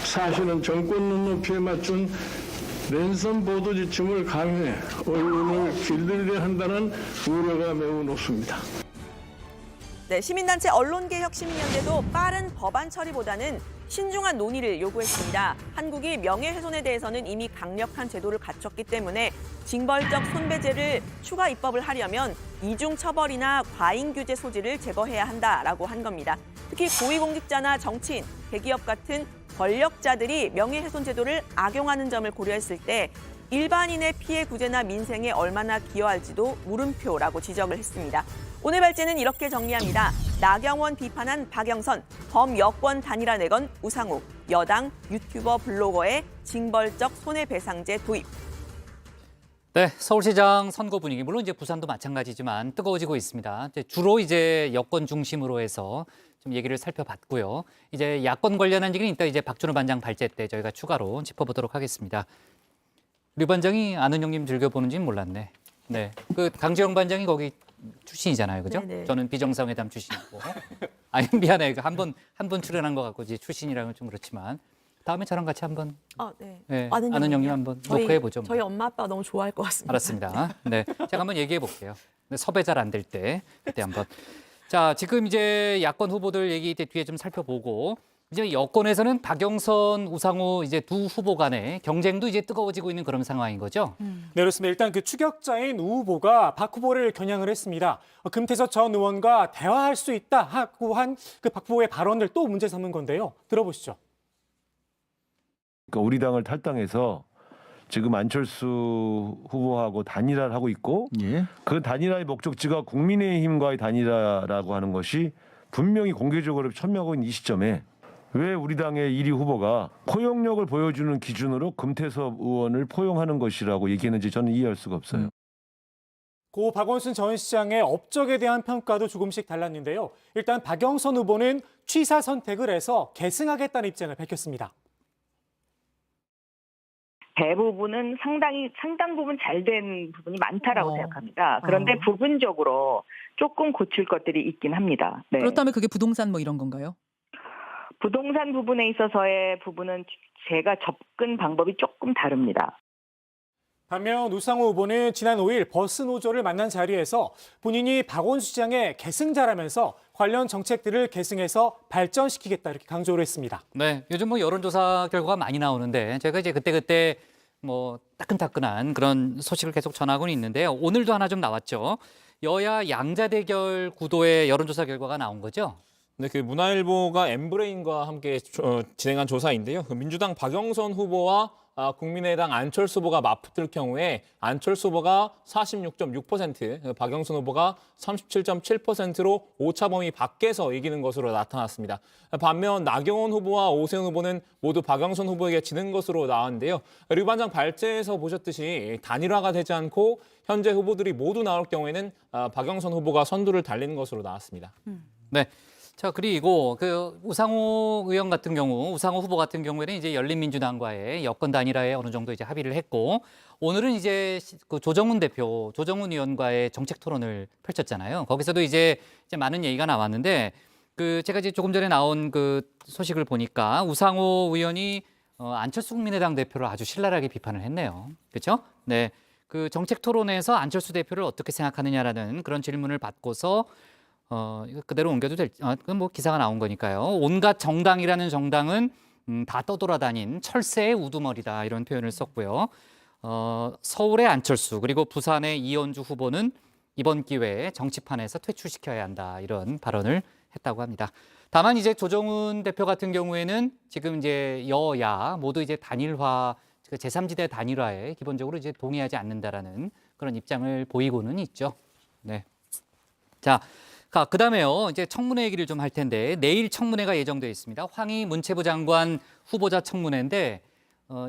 사실은 정권 눈높이에 맞춘 랜선 보도 지침을 강요해 언론을 길들이려 한다는 우려가 매우 높습니다. 네, 시민단체 언론개혁시민연대도 빠른 법안 처리보다는 신중한 논의를 요구했습니다. 한국이 명예훼손에 대해서는 이미 강력한 제도를 갖췄기 때문에 징벌적 손배제를 추가 입법을 하려면 이중처벌이나 과잉규제 소지를 제거해야 한다라고 한 겁니다. 특히 고위공직자나 정치인, 대기업 같은 권력자들이 명예훼손 제도를 악용하는 점을 고려했을 때 일반인의 피해 구제나 민생에 얼마나 기여할지도 물음표라고 지적을 했습니다. 오늘 발제는 이렇게 정리합니다. 나경원 비판한 박영선, 범여권 단일화 내건 우상호, 여당 유튜버 블로거의 징벌적 손해배상제 도입. 네, 서울시장 선거 분위기 물론 이제 부산도 마찬가지지만 뜨거워지고 있습니다. 주로 이제 여권 중심으로 해서 좀 얘기를 살펴봤고요. 이제 야권 관련한 얘기는 이따 이제 박준호 반장 발제 때 저희가 추가로 짚어보도록 하겠습니다. 류 반장이 아는 형님 즐겨보는지는 몰랐네. 네, 그 강지영 반장이 거기 출신이잖아요, 그죠? 네네. 저는 비정상회담 출신이고. 아니 미안해, 한 번 출연한 것 같고 이제 출신이라면 좀 그렇지만 다음에 저랑 같이 한번. 네. 네, 아는 형님 한번 녹화해 보죠. 저희 엄마 아빠가 너무 좋아할 것 같습니다. 알았습니다. 네, 제가 한번 얘기해 볼게요. 섭외 잘 안 될 때 그때 한번. 자, 지금 이제 야권 후보들 얘기 뒤에 좀 살펴보고. 이제 여권에서는 박영선, 우상호 이제 두 후보 간의 경쟁도 이제 뜨거워지고 있는 그런 상황인 거죠. 네, 그렇습니다. 일단 그 추격자인 우 후보가 박 후보를 겨냥을 했습니다. 금태섭 전 의원과 대화할 수 있다 하고 한 그 박 후보의 발언을 또 문제 삼은 건데요. 들어보시죠. 그러니까 우리 당을 탈당해서 지금 안철수 후보하고 단일화를 하고 있고 그 단일화의 목적지가 국민의힘과의 단일화라고 하는 것이 분명히 공개적으로 천명하고 있는 이 시점에 왜 우리 당의 1위 후보가 포용력을 보여주는 기준으로 금태섭 의원을 포용하는 것이라고 얘기했는지 저는 이해할 수가 없어요. 고 박원순 전 시장의 업적에 대한 평가도 조금씩 달랐는데요. 일단 박영선 후보는 취사 선택을 해서 계승하겠다는 입장을 밝혔습니다. 대부분은 상당 부분 잘 된 부분이 많다라고 생각합니다. 그런데 부분적으로 조금 고칠 것들이 있긴 합니다. 네. 그렇다면 그게 부동산 뭐 이런 건가요? 부동산 부분에 있어서의 부분은 제가 접근 방법이 조금 다릅니다. 반면 우상호 후보는 지난 5일 버스 노조를 만난 자리에서 본인이 박원순 시장의 계승자라면서 관련 정책들을 계승해서 발전시키겠다 이렇게 강조를 했습니다. 네, 요즘 뭐 여론조사 결과가 많이 나오는데 제가 이제 그때 뭐 따끈따끈한 그런 소식을 계속 전하고는 있는데요. 오늘도 하나 좀 나왔죠. 여야 양자 대결 구도의 여론조사 결과가 나온 거죠. 네, 그 문화일보가 엠브레인과 함께 진행한 조사인데요. 그 민주당 박영선 후보와 국민의당 안철수 후보가 맞붙을 경우에 안철수 후보가 46.6%, 박영선 후보가 37.7%로 오차 범위 밖에서 이기는 것으로 나타났습니다. 반면 나경원 후보와 오세훈 후보는 모두 박영선 후보에게 지는 것으로 나왔는데요. 류반장 발제에서 보셨듯이 단일화가 되지 않고 현재 후보들이 모두 나올 경우에는 박영선 후보가 선두를 달리는 것으로 나왔습니다. 네. 자, 그리고 그 우상호 의원 같은 경우, 우상호 후보 같은 경우에는 이제 열린민주당과의 여권 단일화에 어느 정도 이제 합의를 했고, 오늘은 이제 그 조정훈 대표, 조정훈 의원과의 정책 토론을 펼쳤잖아요. 거기서도 이제 많은 얘기가 나왔는데, 그 제가 이제 조금 전에 나온 그 소식을 보니까 우상호 의원이 안철수 국민의당 대표를 아주 신랄하게 비판을 했네요. 그렇죠? 네. 그 정책 토론에서 안철수 대표를 어떻게 생각하느냐라는 그런 질문을 받고서 이거 그대로 옮겨도 그건 뭐 기사가 나온 거니까요. 온갖 정당이라는 정당은 다 떠돌아다닌 철새의 우두머리다 이런 표현을 썼고요. 서울의 안철수 그리고 부산의 이현주 후보는 이번 기회에 정치판에서 퇴출시켜야 한다 이런 발언을 했다고 합니다. 다만 이제 조정훈 대표 같은 경우에는 지금 이제 여야 모두 이제 단일화, 제3지대 단일화에 기본적으로 이제 동의하지 않는다라는 그런 입장을 보이고는 있죠. 네. 자. 그다음에요. 이제 청문회 얘기를 좀 할 텐데 내일 청문회가 예정되어 있습니다. 황희 문체부 장관 후보자 청문회인데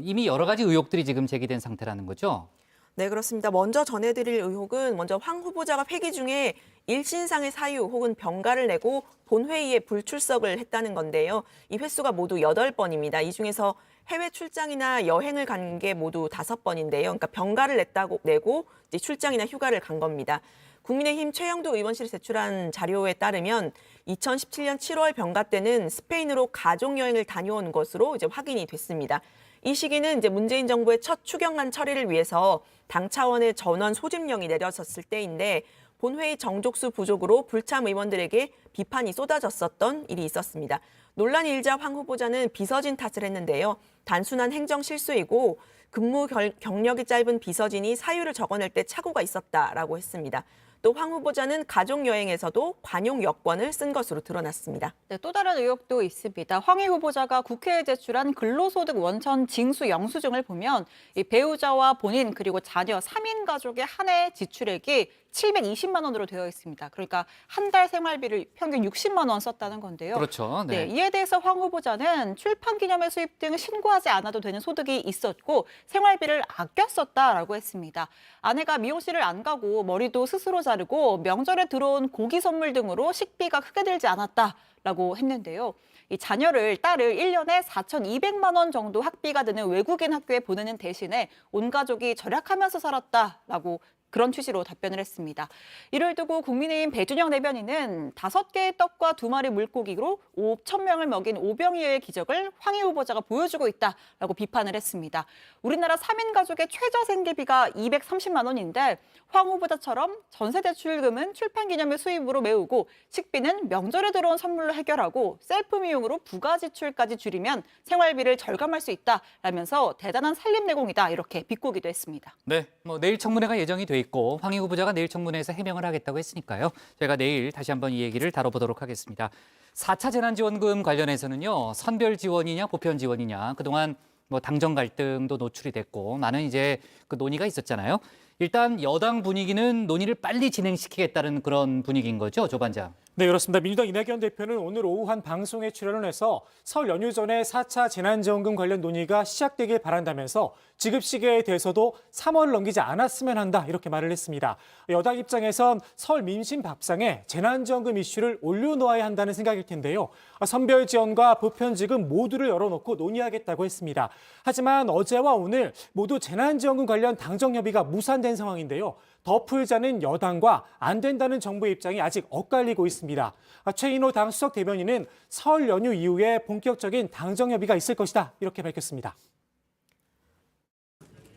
이미 여러 가지 의혹들이 지금 제기된 상태라는 거죠. 네, 그렇습니다. 먼저 전해드릴 의혹은 먼저 황 후보자가 회기 중에 일신상의 사유 혹은 병가를 내고 본회의에 불출석을 했다는 건데요. 이 횟수가 모두 8번입니다. 이 중에서 해외 출장이나 여행을 간 게 모두 5번인데요. 그러니까 병가를 내고 이제 출장이나 휴가를 간 겁니다. 국민의힘 최영두 의원실이 제출한 자료에 따르면 2017년 7월 병가 때는 스페인으로 가족여행을 다녀온 것으로 이제 확인이 됐습니다. 이 시기는 이제 문재인 정부의 첫 추경안 처리를 위해서 당 차원의 전원 소집령이 내려졌을 때인데 본회의 정족수 부족으로 불참 의원들에게 비판이 쏟아졌었던 일이 있었습니다. 논란이 일자 황 후보자는 비서진 탓을 했는데요. 단순한 행정 실수이고 근무 경력이 짧은 비서진이 사유를 적어낼 때 착오가 있었다라고 했습니다. 또 황 후보자는 가족여행에서도 관용 여권을 쓴 것으로 드러났습니다. 네, 또 다른 의혹도 있습니다. 황희 후보자가 국회에 제출한 근로소득 원천 징수 영수증을 보면 이 배우자와 본인 그리고 자녀 3인 가족의 한 해 지출액이 720만 원으로 되어 있습니다. 그러니까 한 달 생활비를 평균 60만 원 썼다는 건데요. 그렇죠. 네. 네, 이에 대해서 황 후보자는 출판 기념회 수입 등 신고하지 않아도 되는 소득이 있었고 생활비를 아껴 썼다라고 했습니다. 아내가 미용실을 안 가고 머리도 스스로 자르고 명절에 들어온 고기 선물 등으로 식비가 크게 들지 않았다라고 했는데요. 이 딸을 1년에 4,200만 원 정도 학비가 드는 외국인 학교에 보내는 대신에 온 가족이 절약하면서 살았다라고 그런 취지로 답변을 했습니다. 이를 두고 국민의힘 배준영 대변인은 5개의 떡과 2마리 물고기로 5,000명을 먹인 오병이어의 기적을 황희 후보자가 보여주고 있다라고 비판을 했습니다. 우리나라 3인 가족의 최저 생계비가 230만 원인데 황 후보자처럼 전세 대출금은 출판 기념회 수입으로 메우고 식비는 명절에 들어온 선물로 해결하고 셀프 미용으로 부가 지출까지 줄이면 생활비를 절감할 수 있다라면서 대단한 살림내공이다 이렇게 비꼬기도 했습니다. 네, 뭐 내일 청문회가 예정이 돼 있고 황희 후보자가 내일 청문회에서 해명을 하겠다고 했으니까요. 저희가 내일 다시 한번 이 얘기를 다뤄보도록 하겠습니다. 4차 재난지원금 관련해서는요. 선별 지원이냐 보편 지원이냐 그동안 뭐 당정 갈등도 노출이 됐고 많은 이제 그 논의가 있었잖아요. 일단 여당 분위기는 논의를 빨리 진행시키겠다는 그런 분위기인 거죠, 조 반장. 네, 그렇습니다. 민주당 이낙연 대표는 오늘 오후 한 방송에 출연을 해서 설 연휴 전에 4차 재난지원금 관련 논의가 시작되길 바란다면서 지급 시기에 대해서도 3월을 넘기지 않았으면 한다 이렇게 말을 했습니다. 여당 입장에선 설 민심 밥상에 재난지원금 이슈를 올려놓아야 한다는 생각일 텐데요. 선별 지원과 보편 지급 모두를 열어놓고 논의하겠다고 했습니다. 하지만 어제와 오늘 모두 재난지원금 관련 당정 협의가 무산된 상황인데요. 더 풀자는 여당과 안 된다는 정부의 입장이 아직 엇갈리고 있습니다. 최인호 당 수석 대변인은 설 연휴 이후에 본격적인 당정 협의가 있을 것이다 이렇게 밝혔습니다.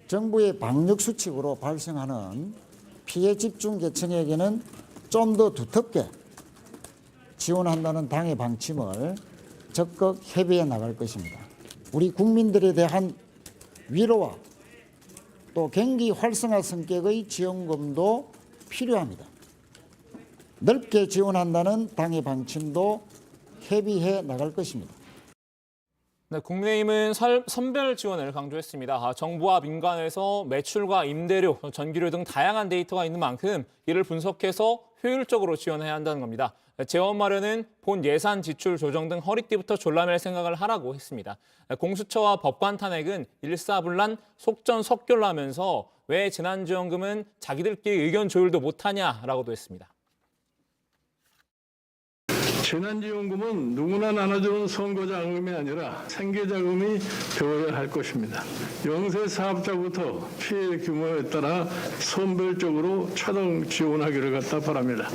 정부의 방역 수칙으로 발생하는 피해 집중 계층에게는 좀 더 두텁게 지원한다는 당의 방침을 적극 협의해 나갈 것입니다. 우리 국민들에 대한 위로와 또 경기 활성화 성격의 지원금도 필요합니다. 넓게 지원한다는 당의 방침도 협의해 나갈 것입니다. 네, 국민의힘은 선별 지원을 강조했습니다. 정부와 민간에서 매출과 임대료, 전기료 등 다양한 데이터가 있는 만큼 이를 분석해서 효율적으로 지원해야 한다는 겁니다. 재원 마련은 본 예산 지출 조정 등 허리띠부터 졸라맬 생각을 하라고 했습니다. 공수처와 법관 탄핵은 일사불란 속전속결하면서 왜 재난지원금은 자기들끼리 의견 조율도 못하냐라고도 했습니다. 재난지원금은 누구나 나눠주는 선거자금이 아니라 생계자금이 되어야 할 것입니다. 영세 사업자부터 피해 규모에 따라 선별적으로 차등 지원하기를 갖다 바랍니다.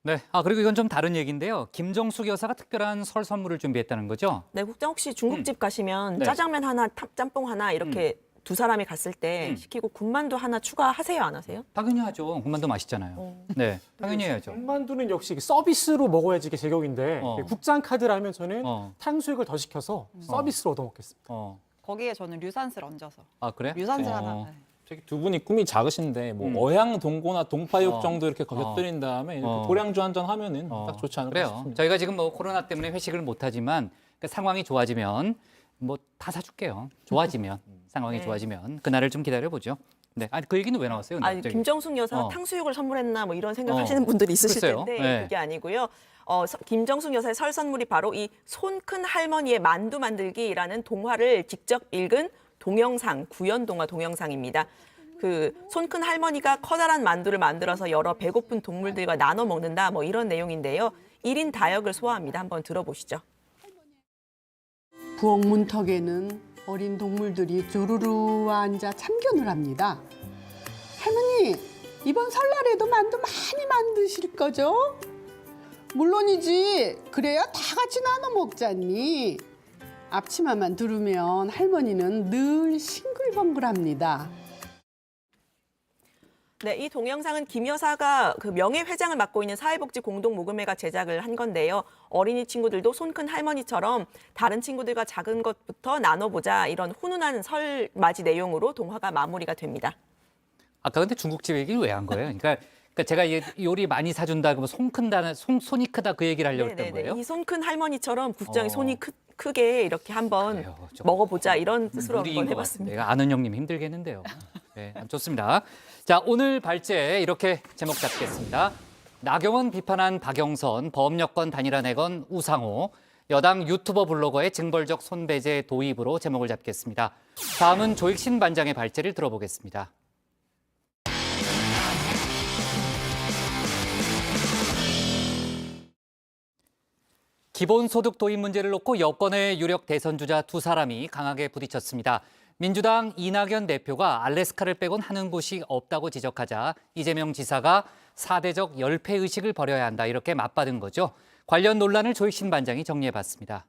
네, 그리고 이건 좀 다른 얘기인데요. 김정숙 여사가 특별한 설 선물을 준비했다는 거죠? 네, 국장 혹시 중국집 가시면 네. 짜장면 하나, 짬뽕 하나 이렇게 두 사람이 갔을 때 시키고 군만두 하나 추가하세요, 안 하세요? 당연히 하죠. 군만두 맛있잖아요. 네, 당연히 해야죠. 군만두는 역시 서비스로 먹어야지 이게 제격인데 국장 카드라면 저는 탕수육을 더 시켜서 서비스로 얻어먹겠습니다. 거기에 저는 류산슬 얹어서. 아, 그래? 류산슬 하나. 네. 두 분이 꿈이 작으신데 뭐 어양 동고나 동파육 정도 이렇게 곁들인 다음에 이렇게 고량주 한 잔 하면은 딱 좋지 않을까 그래요. 싶습니다. 저희가 지금 뭐 코로나 때문에 회식을 못 하지만 상황이 좋아지면 뭐 다 사줄게요. 좋아지면 상황이 네. 좋아지면 그날을 좀 기다려 보죠. 네, 아니 그 얘기는 왜 나왔어요? 근데 아니, 갑자기? 김정숙 여사가 탕수육을 선물했나 뭐 이런 생각하시는 분들이 있으실 글쎄요. 텐데 네. 그게 아니고요. 김정숙 여사의 설 선물이 바로 이 손 큰 할머니의 만두 만들기라는 동화를 직접 읽은 동영상, 구연동화 동영상입니다. 그 손 큰 할머니가 커다란 만두를 만들어서 여러 배고픈 동물들과 나눠 먹는다 뭐 이런 내용인데요. 1인 다역을 소화합니다. 한번 들어보시죠. 부엌 문턱에는 어린 동물들이 주르르 앉아 참견을 합니다. 할머니, 이번 설날에도 만두 많이 만드실 거죠? 물론이지. 그래야 다 같이 나눠 먹잖니. 앞치마만 두르면 할머니는 늘 싱글벙글합니다. 네, 이 동영상은 김 여사가 그 명예회장을 맡고 있는 사회복지공동모금회가 제작을 한 건데요. 어린이 친구들도 손 큰 할머니처럼 다른 친구들과 작은 것부터 나눠보자 이런 훈훈한 설 맞이 내용으로 동화가 마무리가 됩니다. 아까 근데 중국집 얘기를 왜 한 거예요? 그러니까 제가 요리 많이 사준다 그러면 손이 크다 그 얘기를 하려고 했던 거예요? 이 손 큰 할머니처럼 국장이 손이 크게 이렇게 한번 먹어보자 이런 뜻으로 한번 해봤습니다. 내가 아는 형님 힘들겠는데요. 네, 좋습니다. 자, 오늘 발제 이렇게 제목 잡겠습니다. 나경원 비판한 박영선, 범여권 단일화 내건 우상호, 여당 유튜버 블로거의 징벌적 손배제 도입으로 제목을 잡겠습니다. 다음은 조익신 반장의 발제를 들어보겠습니다. 기본소득 도입 문제를 놓고 여권의 유력 대선 주자 두 사람이 강하게 부딪혔습니다. 민주당 이낙연 대표가 알래스카를 빼곤 하는 곳이 없다고 지적하자 이재명 지사가 사대적 열패의식을 버려야 한다 이렇게 맞받은 거죠. 관련 논란을 조익신 반장이 정리해봤습니다.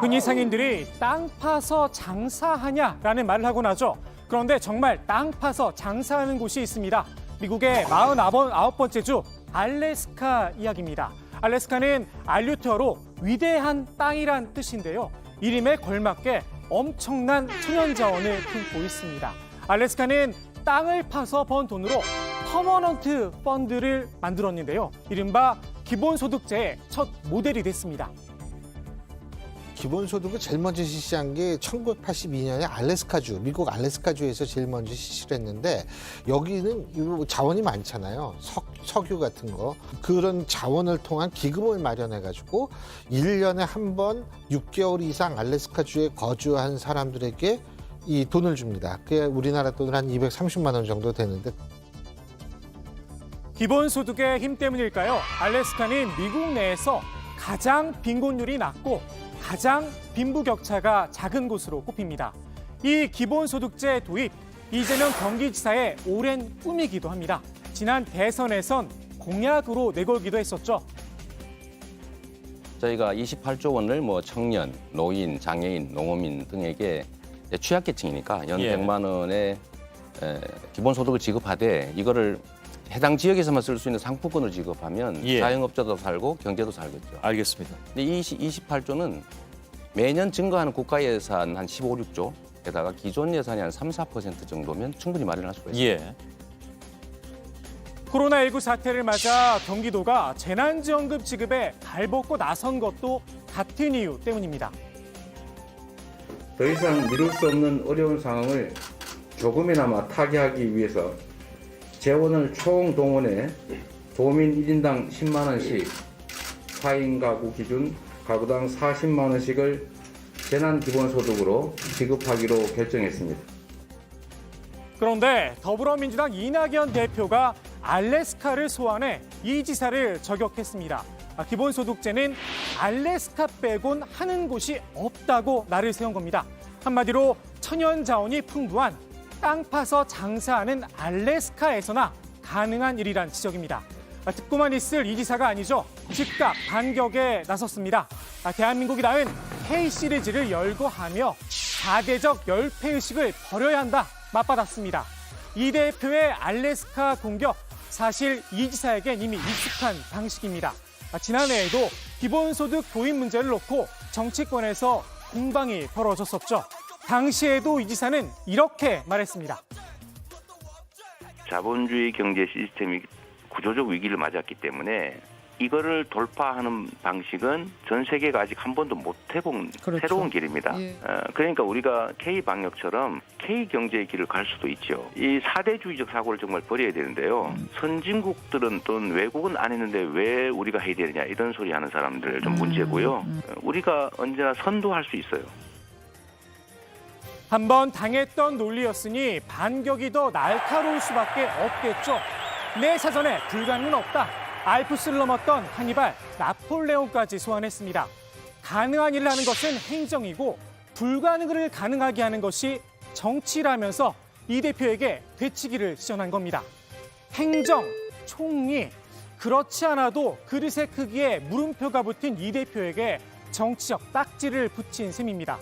흔히 상인들이 땅 파서 장사하냐라는 말을 하곤 하죠. 그런데 정말 땅 파서 장사하는 곳이 있습니다. 미국의 49번째 주 알래스카 이야기입니다. 알래스카는 알류테어로 위대한 땅이란 뜻인데요. 이름에 걸맞게 엄청난 천연자원을 품고 있습니다. 알래스카는 땅을 파서 번 돈으로 퍼머넌트 펀드를 만들었는데요. 이른바 기본소득제의 첫 모델이 됐습니다. 기본소득을 제일 먼저 실시한 게 1982년에 알래스카주, 미국 알래스카주에서 제일 먼저 실시를 했는데 여기는 자원이 많잖아요. 석유 같은 거. 그런 자원을 통한 기금을 마련해가지고 1년에 한 번 6개월 이상 알래스카주에 거주한 사람들에게 이 돈을 줍니다. 그게 우리나라 돈으로 한 230만 원 정도 되는데. 기본소득의 힘 때문일까요? 알래스카는 미국 내에서 가장 빈곤율이 낮고 가장 빈부격차가 작은 곳으로 꼽힙니다. 이 기본소득제 도입, 이재명 경기지사의 오랜 꿈이기도 합니다. 지난 대선에선 공약으로 내걸기도 했었죠. 저희가 28조 원을 뭐 청년, 노인, 장애인, 농어민 등에게 취약계층이니까 연 100만 원의 기본소득을 지급하되 이거를 해당 지역에서만 쓸 수 있는 상품권을 지급하면 자영업자도 살고 경제도 살겠죠. 알겠습니다. 근데 이 28조는 매년 증가하는 국가 예산 한 15, 16조 게다가 기존 예산이 한 3, 4% 정도면 충분히 마련할 수가 있습니다. 코로나19 사태를 맞아 경기도가 재난지원금 지급에 발벗고 나선 것도 같은 이유 때문입니다. 더 이상 미룰 수 없는 어려운 상황을 조금이나마 타개하기 위해서 재원을 총동원해 도민 1인당 10만 원씩, 4인 가구 기준 가구당 40만 원씩을 재난기본소득으로 지급하기로 결정했습니다. 그런데 더불어민주당 이낙연 대표가 알래스카를 소환해 이 지사를 저격했습니다. 기본소득제는 알래스카 빼곤 하는 곳이 없다고 날을 세운 겁니다. 한마디로 천연 자원이 풍부한 땅 파서 장사하는 알래스카에서나 가능한 일이란 지적입니다. 듣고만 있을 이 지사가 아니죠. 즉각 반격에 나섰습니다. 대한민국이 낳은 K시리즈를 열거하며 4대적 열패의식을 버려야 한다 맞받았습니다. 이 대표의 알래스카 공격, 사실 이 지사에겐 이미 익숙한 방식입니다. 지난해에도 기본소득 도입 문제를 놓고 정치권에서 공방이 벌어졌었죠. 당시에도 이 지사는 이렇게 말했습니다. 자본주의 경제 시스템이 구조적 위기를 맞았기 때문에 이거를 돌파하는 방식은 전 세계가 아직 한 번도 못 해본 새로운 길입니다. 그러니까 우리가 K방역처럼 K경제의 길을 갈 수도 있죠. 이 사대주의적 사고를 정말 버려야 되는데요. 선진국들은 또는 외국은 안 했는데 왜 우리가 해야 되느냐 이런 소리 하는 사람들 좀 문제고요. 우리가 언제나 선도할 수 있어요. 한번 당했던 논리였으니 반격이 더 날카로울 수밖에 없겠죠. 내 사전에 불가능은 없다. 알프스를 넘었던 하니발, 나폴레옹까지 소환했습니다. 가능한 일을 하는 것은 행정이고 불가능을 가능하게 하는 것이 정치라면서 이 대표에게 되치기를 시전한 겁니다. 행정, 총리, 그렇지 않아도 그릇의 크기에 물음표가 붙은 이 대표에게 정치적 딱지를 붙인 셈입니다.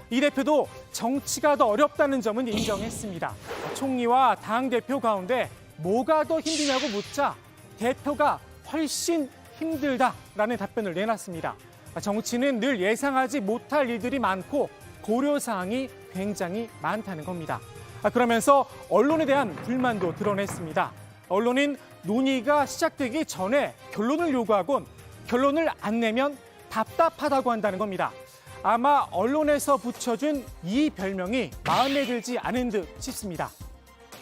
이 대표도 정치가 더 어렵다는 점은 인정했습니다. 총리와 당대표 가운데 뭐가 더 힘드냐고 묻자 대표가 훨씬 힘들다라는 답변을 내놨습니다. 정치는 늘 예상하지 못할 일들이 많고 고려사항이 굉장히 많다는 겁니다. 그러면서 언론에 대한 불만도 드러냈습니다. 언론은 논의가 시작되기 전에 결론을 요구하곤 결론을 안 내면 답답하다고 한다는 겁니다. 아마 언론에서 붙여준 이 별명이 마음에 들지 않은 듯 싶습니다.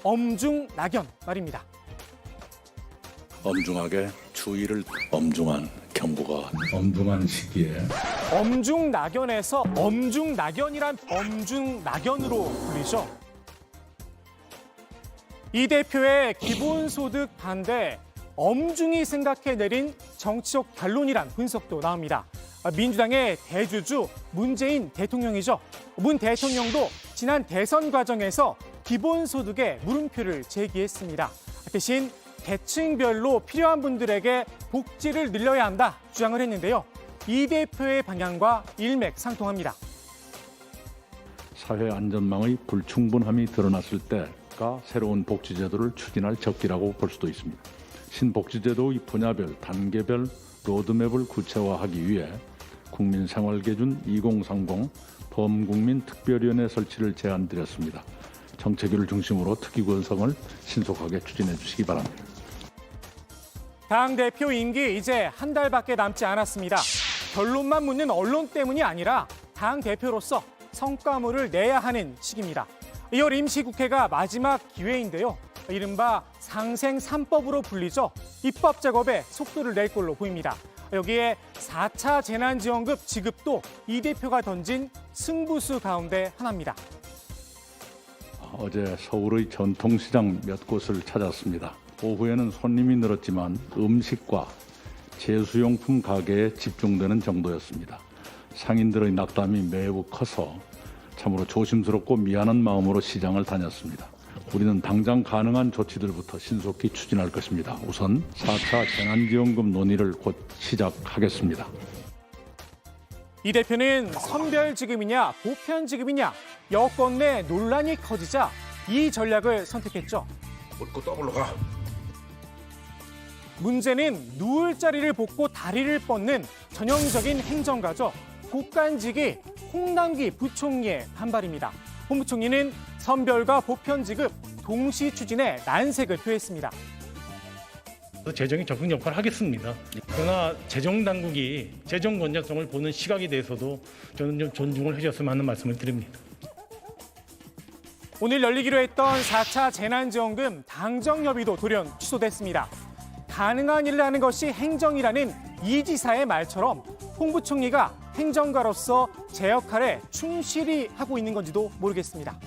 엄중낙연 말입니다. 엄중하게 추이를 엄중한 경고가 엄중한 시기에 엄중낙연에서 엄중낙연이란 엄중낙연으로 불리죠. 이 대표의 기본소득 반대 엄중히 생각해 내린 정치적 결론이란 분석도 나옵니다. 민주당의 대주주 문재인 대통령이죠. 문 대통령도 지난 대선 과정에서 기본소득에 물음표를 제기했습니다. 대신 계층별로 필요한 분들에게 복지를 늘려야 한다 주장을 했는데요. 이 대표의 방향과 일맥상통합니다. 사회 안전망의 불충분함이 드러났을 때가 새로운 복지제도를 추진할 적기라고 볼 수도 있습니다. 신복지제도의 분야별, 단계별 로드맵을 구체화하기 위해 국민생활기준 2030 범국민특별위원회 설치를 제안드렸습니다. 정책위를 중심으로 특위 구성을 신속하게 추진해 주시기 바랍니다. 당대표 임기 이제 한 달밖에 남지 않았습니다. 결론만 묻는 언론 때문이 아니라 당대표로서 성과물을 내야 하는 시기입니다. 2월 임시국회가 마지막 기회인데요. 이른바 상생 3법으로 불리죠. 입법 작업에 속도를 낼 걸로 보입니다. 여기에 4차 재난지원금 지급도 이 대표가 던진 승부수 가운데 하나입니다. 어제 서울의 전통시장 몇 곳을 찾았습니다. 오후에는 손님이 늘었지만 음식과 제수용품 가게에 집중되는 정도였습니다. 상인들의 낙담이 매우 커서 참으로 조심스럽고 미안한 마음으로 시장을 다녔습니다. 우리는 당장 가능한 조치들부터 신속히 추진할 것입니다. 우선 4차 재난지원금 논의를 곧 시작하겠습니다. 이 대표는 선별지급이냐 보편지급이냐 여권 내 논란이 커지자 이 전략을 선택했죠. 묻고 더블로 가. 문제는 누울 자리를 뽑고 다리를 뻗는 전형적인 행정가죠. 국간직이 홍남기 부총리의 반발입니다. 홍 부총리는 선별과 보편지급 동시 추진에 난색을 표했습니다. 재정이 적극 역할을 하겠습니다. 그러나 재정 당국이 재정 건전성을 보는 시각에 대해서도 저는 좀 존중을 해줬으면 하는 말씀을 드립니다. 오늘 열리기로 했던 4차 재난지원금 당정협의도 돌연 취소됐습니다. 가능한 일을 하는 것이 행정이라는 이 지사의 말처럼 홍 부총리가 행정가로서 제 역할에 충실히 하고 있는 건지도 모르겠습니다.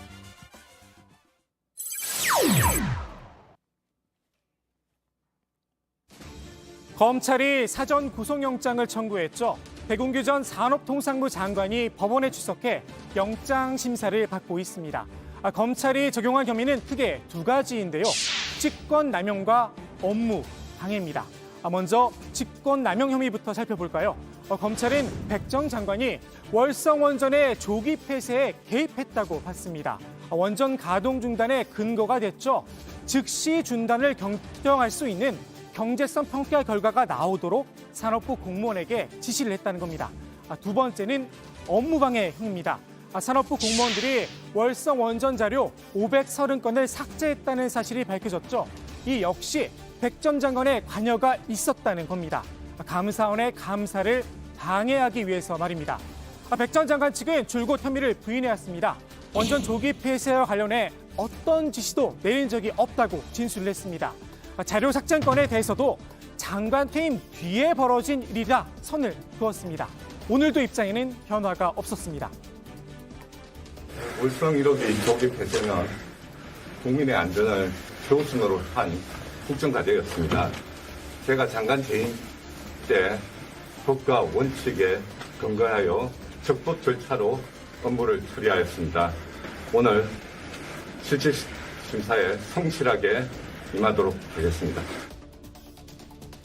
검찰이 사전 구속영장을 청구했죠. 백운규 전 산업통상부 장관이 법원에 출석해 영장 심사를 받고 있습니다. 검찰이 적용한 혐의는 크게 두 가지인데요. 직권남용과 업무 방해입니다. 먼저 직권남용 혐의부터 살펴볼까요? 검찰은 백 전 장관이 월성 원전의 조기 폐쇄에 개입했다고 봤습니다. 원전 가동 중단의 근거가 됐죠. 즉시 중단을 결정할 수 있는 경제성 평가 결과가 나오도록 산업부 공무원에게 지시를 했다는 겁니다. 두 번째는 업무방해 혐의입니다. 산업부 공무원들이 월성 원전 자료 530건을 삭제했다는 사실이 밝혀졌죠. 이 역시 백 전 장관의 관여가 있었다는 겁니다. 감사원의 감사를 방해하기 위해서 말입니다. 백 전 장관 측은 줄곧 혐의를 부인해왔습니다. 원전 조기 폐쇄와 관련해 어떤 지시도 내린 적이 없다고 진술을 했습니다. 자료 삭제 건에 대해서도 장관 퇴임 뒤에 벌어진 일이라 선을 그었습니다. 오늘도 입장에는 변화가 없었습니다. 월성 1호기 조기 폐쇄는 국민의 안전을 최우선으로 한 국정과제였습니다. 제가 장관 퇴임 때 법과 원칙에 근거하여 적법 절차로 업무를 처리하였습니다. 오늘 실질 심사에 성실하게 임하도록 하겠습니다.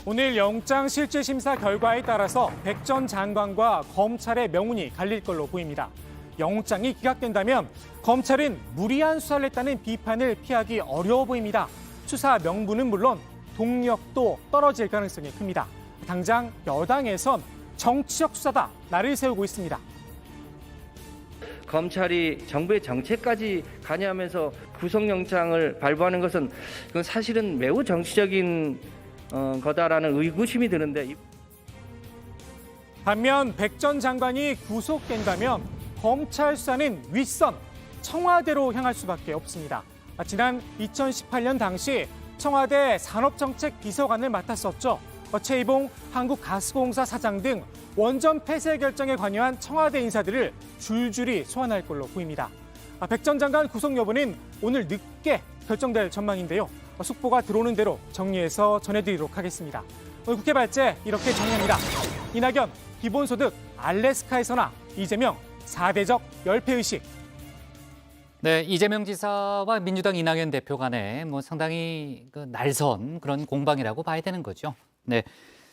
오늘 영장 실질 심사 결과에 따라서 백 전 장관과 검찰의 명운이 갈릴 걸로 보입니다. 영장이 기각된다면 검찰은 무리한 수사를 했다는 비판을 피하기 어려워 보입니다. 수사 명분은 물론 동력도 떨어질 가능성이 큽니다. 당장 여당에선 정치적 수사다 날을 세우고 있습니다. 검찰이 정부의 정책까지 관여하면서 구속영장을 발부하는 것은 그건 사실은 매우 정치적인 거다라는 의구심이 드는데. 반면 백 전 장관이 구속된다면 검찰 수사는 윗선 청와대로 향할 수밖에 없습니다. 지난 2018년 당시 청와대 산업정책 비서관을 맡았었죠. 최이봉 한국가스공사 사장 등 원전 폐쇄 결정에 관여한 청와대 인사들을 줄줄이 소환할 걸로 보입니다. 백 전 장관 구속 여부는 오늘 늦게 결정될 전망인데요. 속보가 들어오는 대로 정리해서 전해드리도록 하겠습니다. 오늘 국회 발제 이렇게 정리합니다. 이낙연 기본소득 알래스카에서나 이재명 4대적 열패의식. 네, 이재명 지사와 민주당 이낙연 대표 간에 상당히 날선 그런 공방이라고 봐야 되는 거죠. 네.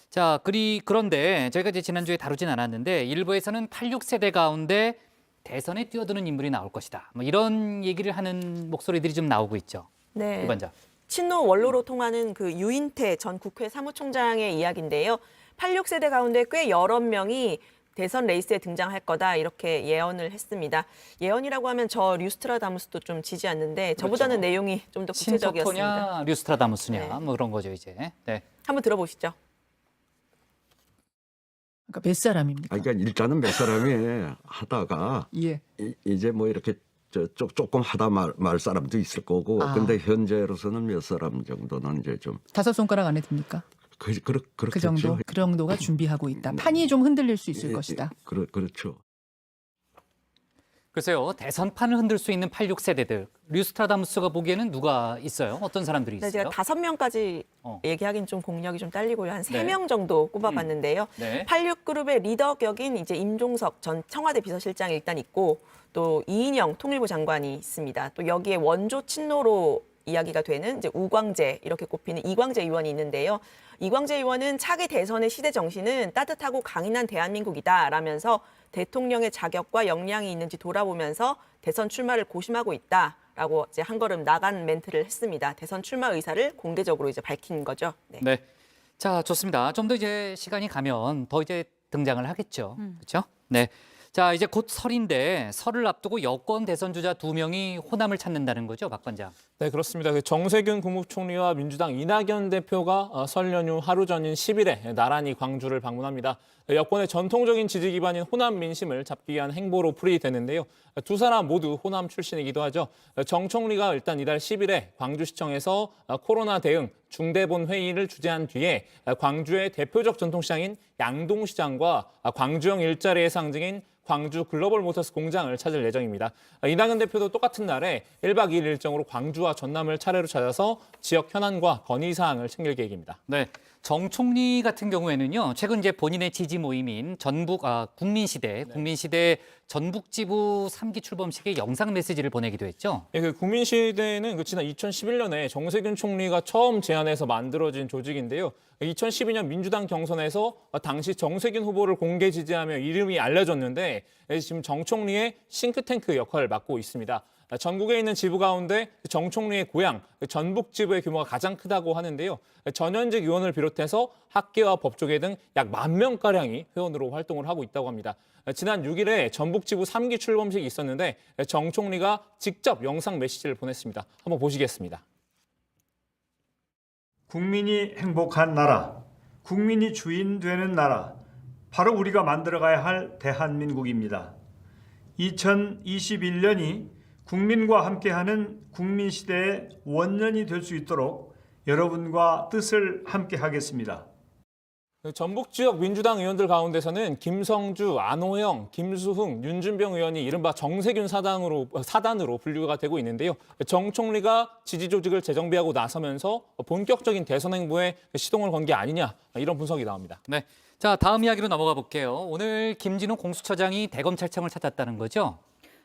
자, 그런데 저희가 이제 지난주에 다루진 않았는데 일부에서는 86세대 가운데 대선에 뛰어드는 인물이 나올 것이다. 이런 얘기를 하는 목소리들이 좀 나오고 있죠. 네. 이반장. 친노 원로로 통하는 그 유인태 전 국회 사무총장의 이야기인데요. 86세대 가운데 꽤 여러 명이 대선 레이스에 등장할 거다 이렇게 예언을 했습니다. 예언이라고 하면 저 류스트라다무스도 좀 지지 않는데 저보다는 그렇죠. 내용이 좀 더 구체적이었습니다. 신석호냐 류스트라다무스냐 네. 그런 거죠 이제. 네. 한번 들어보시죠. 그러니까 몇 사람입니까? 그러니까 일단은 몇 사람이 하다가 예. 이제 이렇게 조금 하다 말 사람도 있을 거고. 근데 현재로서는 몇 사람 정도는 이제 좀 5손가락 안에 듭니까? 그 정도? 그 정도가 준비하고 있다. 판이 좀 흔들릴 수 있을 것이다. 그렇죠. 글쎄요. 대선판을 흔들 수 있는 86세대들. 류스트라다무스가 보기에는 누가 있어요? 어떤 사람들이 있어요? 네, 제가 5명까지 얘기하긴 좀 공력이 좀 딸리고요. 한 3명 정도 꼽아봤는데요. 네. 86그룹의 리더 격인 이제 임종석 전 청와대 비서실장이 일단 있고 또 이인영 통일부 장관이 있습니다. 또 여기에 원조 친노로 이야기가 되는 이제 우광재 이렇게 꼽히는 이광재 의원이 있는데요. 이광재 의원은 차기 대선의 시대 정신은 따뜻하고 강인한 대한민국이다라면서 대통령의 자격과 역량이 있는지 돌아보면서 대선 출마를 고심하고 있다라고 이제 한 걸음 나간 멘트를 했습니다. 대선 출마 의사를 공개적으로 이제 밝힌 거죠. 네. 네. 자, 좋습니다. 좀 더 이제 시간이 가면 더 이제 등장을 하겠죠. 그렇죠? 네. 자, 이제 곧 설인데 설을 앞두고 여권 대선 주자 2명이 호남을 찾는다는 거죠, 박 관장? 네, 그렇습니다. 정세균 국무총리와 민주당 이낙연 대표가 설 연휴 하루 전인 10일에 나란히 광주를 방문합니다. 여권의 전통적인 지지 기반인 호남 민심을 잡기 위한 행보로 풀이되는데요. 두 사람 모두 호남 출신이기도 하죠. 정 총리가 일단 이달 10일에 광주시청에서 코로나 대응 중대본 회의를 주재한 뒤에 광주의 대표적 전통시장인 양동시장과 광주형 일자리의 상징인 광주 글로벌 모터스 공장을 찾을 예정입니다. 이낙연 대표도 똑같은 날에 1박 2일 일정으로 광주와 전남을 차례로 찾아서 지역 현안과 건의사항을 챙길 계획입니다. 네, 정 총리 같은 경우에는요, 최근 이제 본인의 지지 모임인 국민시대 전북지부 3기 출범식에 영상 메시지를 보내기도 했죠. 네, 국민시대는 지난 2011년에 정세균 총리가 처음 제안해서 만들어진 조직인데요. 2012년 민주당 경선에서 당시 정세균 후보를 공개 지지하며 이름이 알려졌는데 지금 정 총리의 싱크탱크 역할을 맡고 있습니다. 전국에 있는 지부 가운데 정 총리의 고향 전북 지부의 규모가 가장 크다고 하는데요. 전현직 의원을 비롯해서 학계와 법조계 등 약 10,000명가량이 회원으로 활동을 하고 있다고 합니다. 지난 6일에 전북 지부 3기 출범식이 있었는데 정 총리가 직접 영상 메시지를 보냈습니다. 한번 보시겠습니다. 국민이 행복한 나라, 국민이 주인 되는 나라, 바로 우리가 만들어가야 할 대한민국입니다. 2021년이 국민과 함께하는 국민시대의 원년이 될 수 있도록 여러분과 뜻을 함께하겠습니다. 전북 지역 민주당 의원들 가운데서는 김성주, 안호영, 김수흥, 윤준병 의원이 이른바 정세균 사단으로 분류가 되고 있는데요. 정 총리가 지지 조직을 재정비하고 나서면서 본격적인 대선 행보에 시동을 건 게 아니냐, 이런 분석이 나옵니다. 네, 자, 다음 이야기로 넘어가 볼게요. 오늘 김진우 공수처장이 대검찰청을 찾았다는 거죠?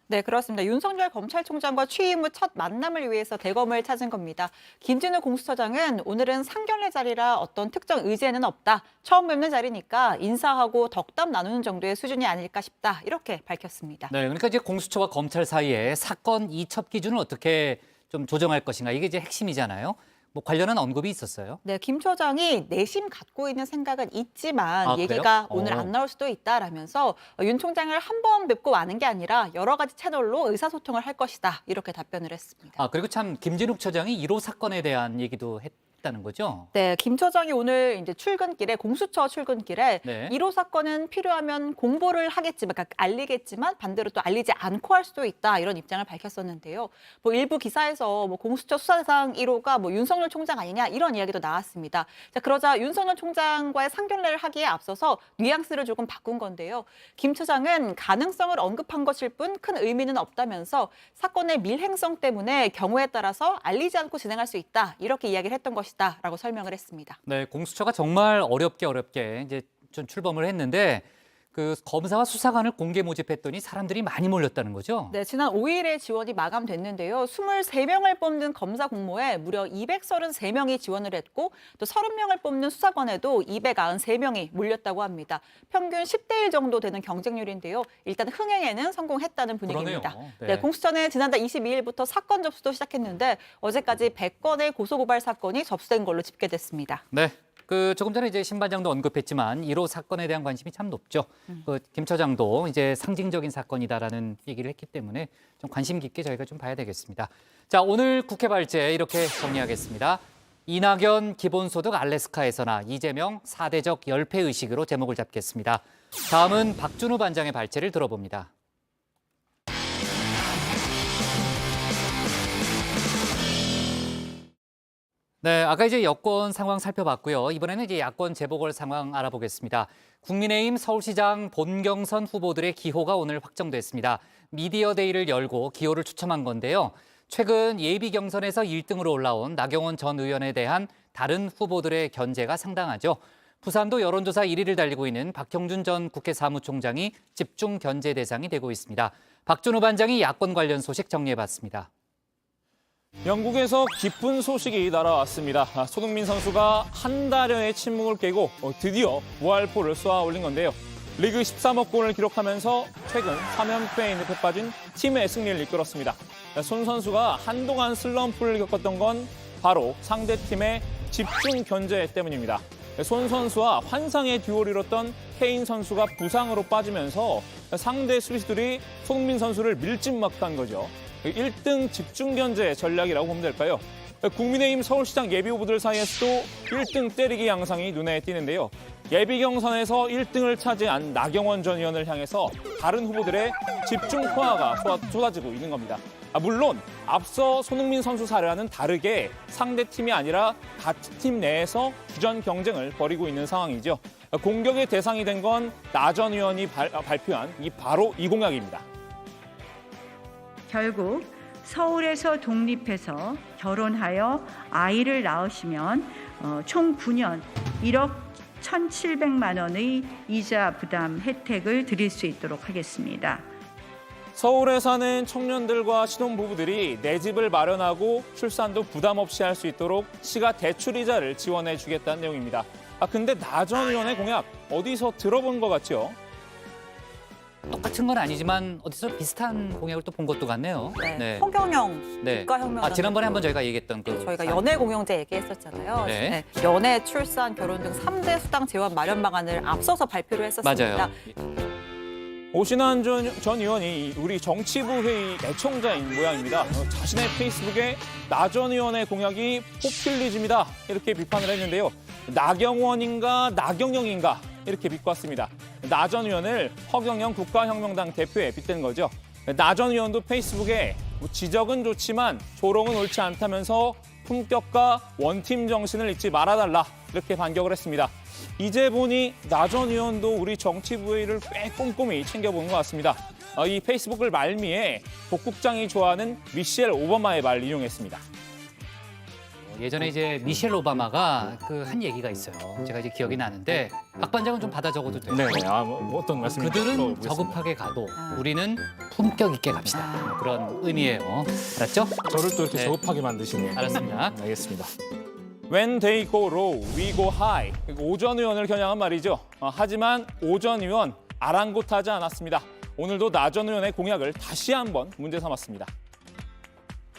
네, 그렇습니다. 윤석열 검찰총장과 취임 후 첫 만남을 위해서 대검을 찾은 겁니다. 김진우 공수처장은 오늘은 상견례 자리라 어떤 특정 의제는 없다. 처음 뵙는 자리니까 인사하고 덕담 나누는 정도의 수준이 아닐까 싶다. 이렇게 밝혔습니다. 네, 그러니까 이제 공수처와 검찰 사이에 사건 이첩 기준을 어떻게 좀 조정할 것인가, 이게 이제 핵심이잖아요. 뭐 관련한 언급이 있었어요? 네, 김 처장이 내심 갖고 있는 생각은 있지만 얘기가 오늘 안 나올 수도 있다라면서 윤 총장을 한 번 뵙고 마는 게 아니라 여러 가지 채널로 의사소통을 할 것이다. 이렇게 답변을 했습니다. 그리고 참 김진욱 처장이 1호 사건에 대한 얘기도 했다는 거죠? 네, 김 처장이 오늘 이제 출근길에 공수처 출근길에 네. 1호 사건은 필요하면 공보를 하겠지만, 그러니까 알리겠지만 반대로 또 알리지 않고 할 수도 있다, 이런 입장을 밝혔었는데요. 뭐 일부 기사에서 뭐 공수처 수사대상 1호가 뭐 윤석열 총장 아니냐, 이런 이야기도 나왔습니다. 자, 그러자 윤석열 총장과의 상견례를 하기에 앞서서 뉘앙스를 조금 바꾼 건데요. 김 처장은 가능성을 언급한 것일 뿐 큰 의미는 없다면서 사건의 밀행성 때문에 경우에 따라서 알리지 않고 진행할 수 있다, 이렇게 이야기를 했던 것이다라고 설명을 했습니다. 네, 공수처가 정말 어렵게 이제 좀 출범을 했는데 그 검사와 수사관을 공개 모집했더니 사람들이 많이 몰렸다는 거죠? 네, 지난 5일에 지원이 마감됐는데요. 23명을 뽑는 검사 공모에 무려 233명이 지원을 했고 또 30명을 뽑는 수사관에도 293명이 몰렸다고 합니다. 평균 10대 1 정도 되는 경쟁률인데요. 일단 흥행에는 성공했다는 분위기입니다. 그러네요. 네, 공수처는 지난달 22일부터 사건 접수도 시작했는데 어제까지 100건의 고소고발 사건이 접수된 걸로 집계됐습니다. 네. 조금 전에 이제 신 반장도 언급했지만 1호 사건에 대한 관심이 참 높죠. 김 처장도 이제 상징적인 사건이다라는 얘기를 했기 때문에 좀 관심 깊게 저희가 좀 봐야 되겠습니다. 자, 오늘 국회 발제 이렇게 정리하겠습니다. 이낙연 기본소득 알래스카에서나 이재명 4대적 열패의식으로 제목을 잡겠습니다. 다음은 박준우 반장의 발제를 들어봅니다. 네, 아까 이제 여권 상황 살펴봤고요. 이번에는 이제 야권 재보궐 상황 알아보겠습니다. 국민의힘 서울시장 본경선 후보들의 기호가 오늘 확정됐습니다. 미디어데이를 열고 기호를 추첨한 건데요. 최근 예비 경선에서 1등으로 올라온 나경원 전 의원에 대한 다른 후보들의 견제가 상당하죠. 부산도 여론조사 1위를 달리고 있는 박형준 전 국회 사무총장이 집중 견제 대상이 되고 있습니다. 박준우 반장이 야권 관련 소식 정리해봤습니다. 영국에서 기쁜 소식이 날아왔습니다. 손흥민 선수가 한 달여의 침묵을 깨고 드디어 무할포를 쏘아 올린 건데요. 리그 13억 골을 기록하면서 최근 3연패에 늪에 빠진 팀의 승리를 이끌었습니다. 손 선수가 한동안 슬럼프를 겪었던 건 바로 상대팀의 집중 견제 때문입니다. 손 선수와 환상의 듀오를 이뤘던 케인 선수가 부상으로 빠지면서 상대 수비수들이 손흥민 선수를 밀집막한 거죠. 1등 집중 견제 전략이라고 보면 될까요? 국민의힘 서울시장 예비 후보들 사이에서도 1등 때리기 양상이 눈에 띄는데요. 예비 경선에서 1등을 차지한 나경원 전 의원을 향해서 다른 후보들의 집중 포화가 쏟아지고 있는 겁니다. 물론 앞서 손흥민 선수 사례와는 다르게 상대 팀이 아니라 같은 팀 내에서 주전 경쟁을 벌이고 있는 상황이죠. 공격의 대상이 된 건 나 전 의원이 발표한 바로 이 공약입니다. 결국 서울에서 독립해서 결혼하여 아이를 낳으시면 총 9년 1억 1,700만 원의 이자 부담 혜택을 드릴 수 있도록 하겠습니다. 서울에 사는 청년들과 신혼부부들이 내 집을 마련하고 출산도 부담 없이 할 수 있도록 시가 대출이자를 지원해 주겠다는 내용입니다. 근데 나 전 의원의 공약 어디서 들어본 것 같죠? 똑같은 건 아니지만 어디서 비슷한 공약을 또 본 것도 같네요. 네. 송경영 국가혁명. 지난번에 한번 저희가 얘기했던 저희가 연애 공영제 얘기했었잖아요. 네. 연애, 출산, 결혼 등 3대 수당 지원 마련 방안을 앞서서 발표를 했었습니다. 맞아요. 오신환 전 의원이 우리 정치부 회의 애청자인 모양입니다. 자신의 페이스북에 나 전 의원의 공약이 포퓰리즘이다 이렇게 비판을 했는데요. 나경원인가 나경영인가 이렇게 비꼬았습니다. 나 전 의원을 허경영 국가혁명당 대표에 빗댄 거죠. 나 전 의원도 페이스북에 지적은 좋지만 조롱은 옳지 않다면서 품격과 원팀 정신을 잊지 말아달라 이렇게 반격을 했습니다. 이제 보니 나 전 의원도 우리 정치부 회의를 꽤 꼼꼼히 챙겨본 것 같습니다. 이 페이스북을 말미에 복국장이 좋아하는 미셸 오바마의 말 인용했습니다. 예전에 이제 미셸 오바마가 한 얘기가 있어요. 제가 이제 기억이 나는데 박 반장은 좀 받아 적어도 돼요. 네, 어떤 말씀인지 그들은 저급하게 가도 우리는 품격 있게 갑시다. 그런 의미예요. 알았죠? 저를 또 이렇게 저급하게 만드시네요. 알았습니다. 알겠습니다. When they go low, we go high. 오 전 의원을 겨냥한 말이죠. 하지만 오 전 의원 아랑곳하지 않았습니다. 오늘도 나 전 의원의 공약을 다시 한번 문제 삼았습니다.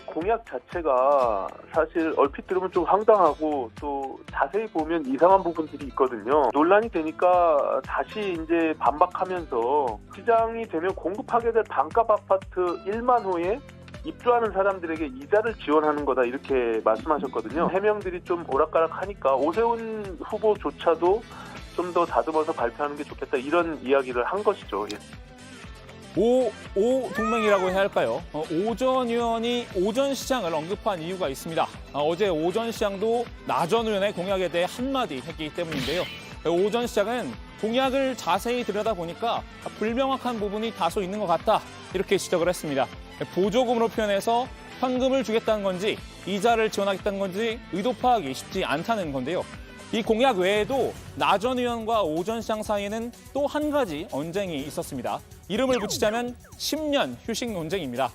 공약 자체가 사실 얼핏 들으면 좀 황당하고 또 자세히 보면 이상한 부분들이 있거든요. 논란이 되니까 다시 이제 반박하면서 시장이 되면 공급하게 될 반값 아파트 1만 호에 입주하는 사람들에게 이자를 지원하는 거다 이렇게 말씀하셨거든요. 해명들이 좀 오락가락하니까 오세훈 후보조차도 좀 더 다듬어서 발표하는 게 좋겠다 이런 이야기를 한 것이죠. 예. 오 동맹이라고 해야 할까요? 오 전 의원이 오전 시장을 언급한 이유가 있습니다. 어제 오전 시장도 나 전 의원의 공약에 대해 한마디 했기 때문인데요. 오전 시장은 공약을 자세히 들여다보니까 불명확한 부분이 다소 있는 것 같다 이렇게 지적을 했습니다. 보조금으로 표현해서 현금을 주겠다는 건지 이자를 지원하겠다는 건지 의도 파악이 쉽지 않다는 건데요. 이 공약 외에도 나 전 의원과 오 전 시장 사이에는 또 한 가지 언쟁이 있었습니다. 이름을 붙이자면 10년 휴식 논쟁입니다.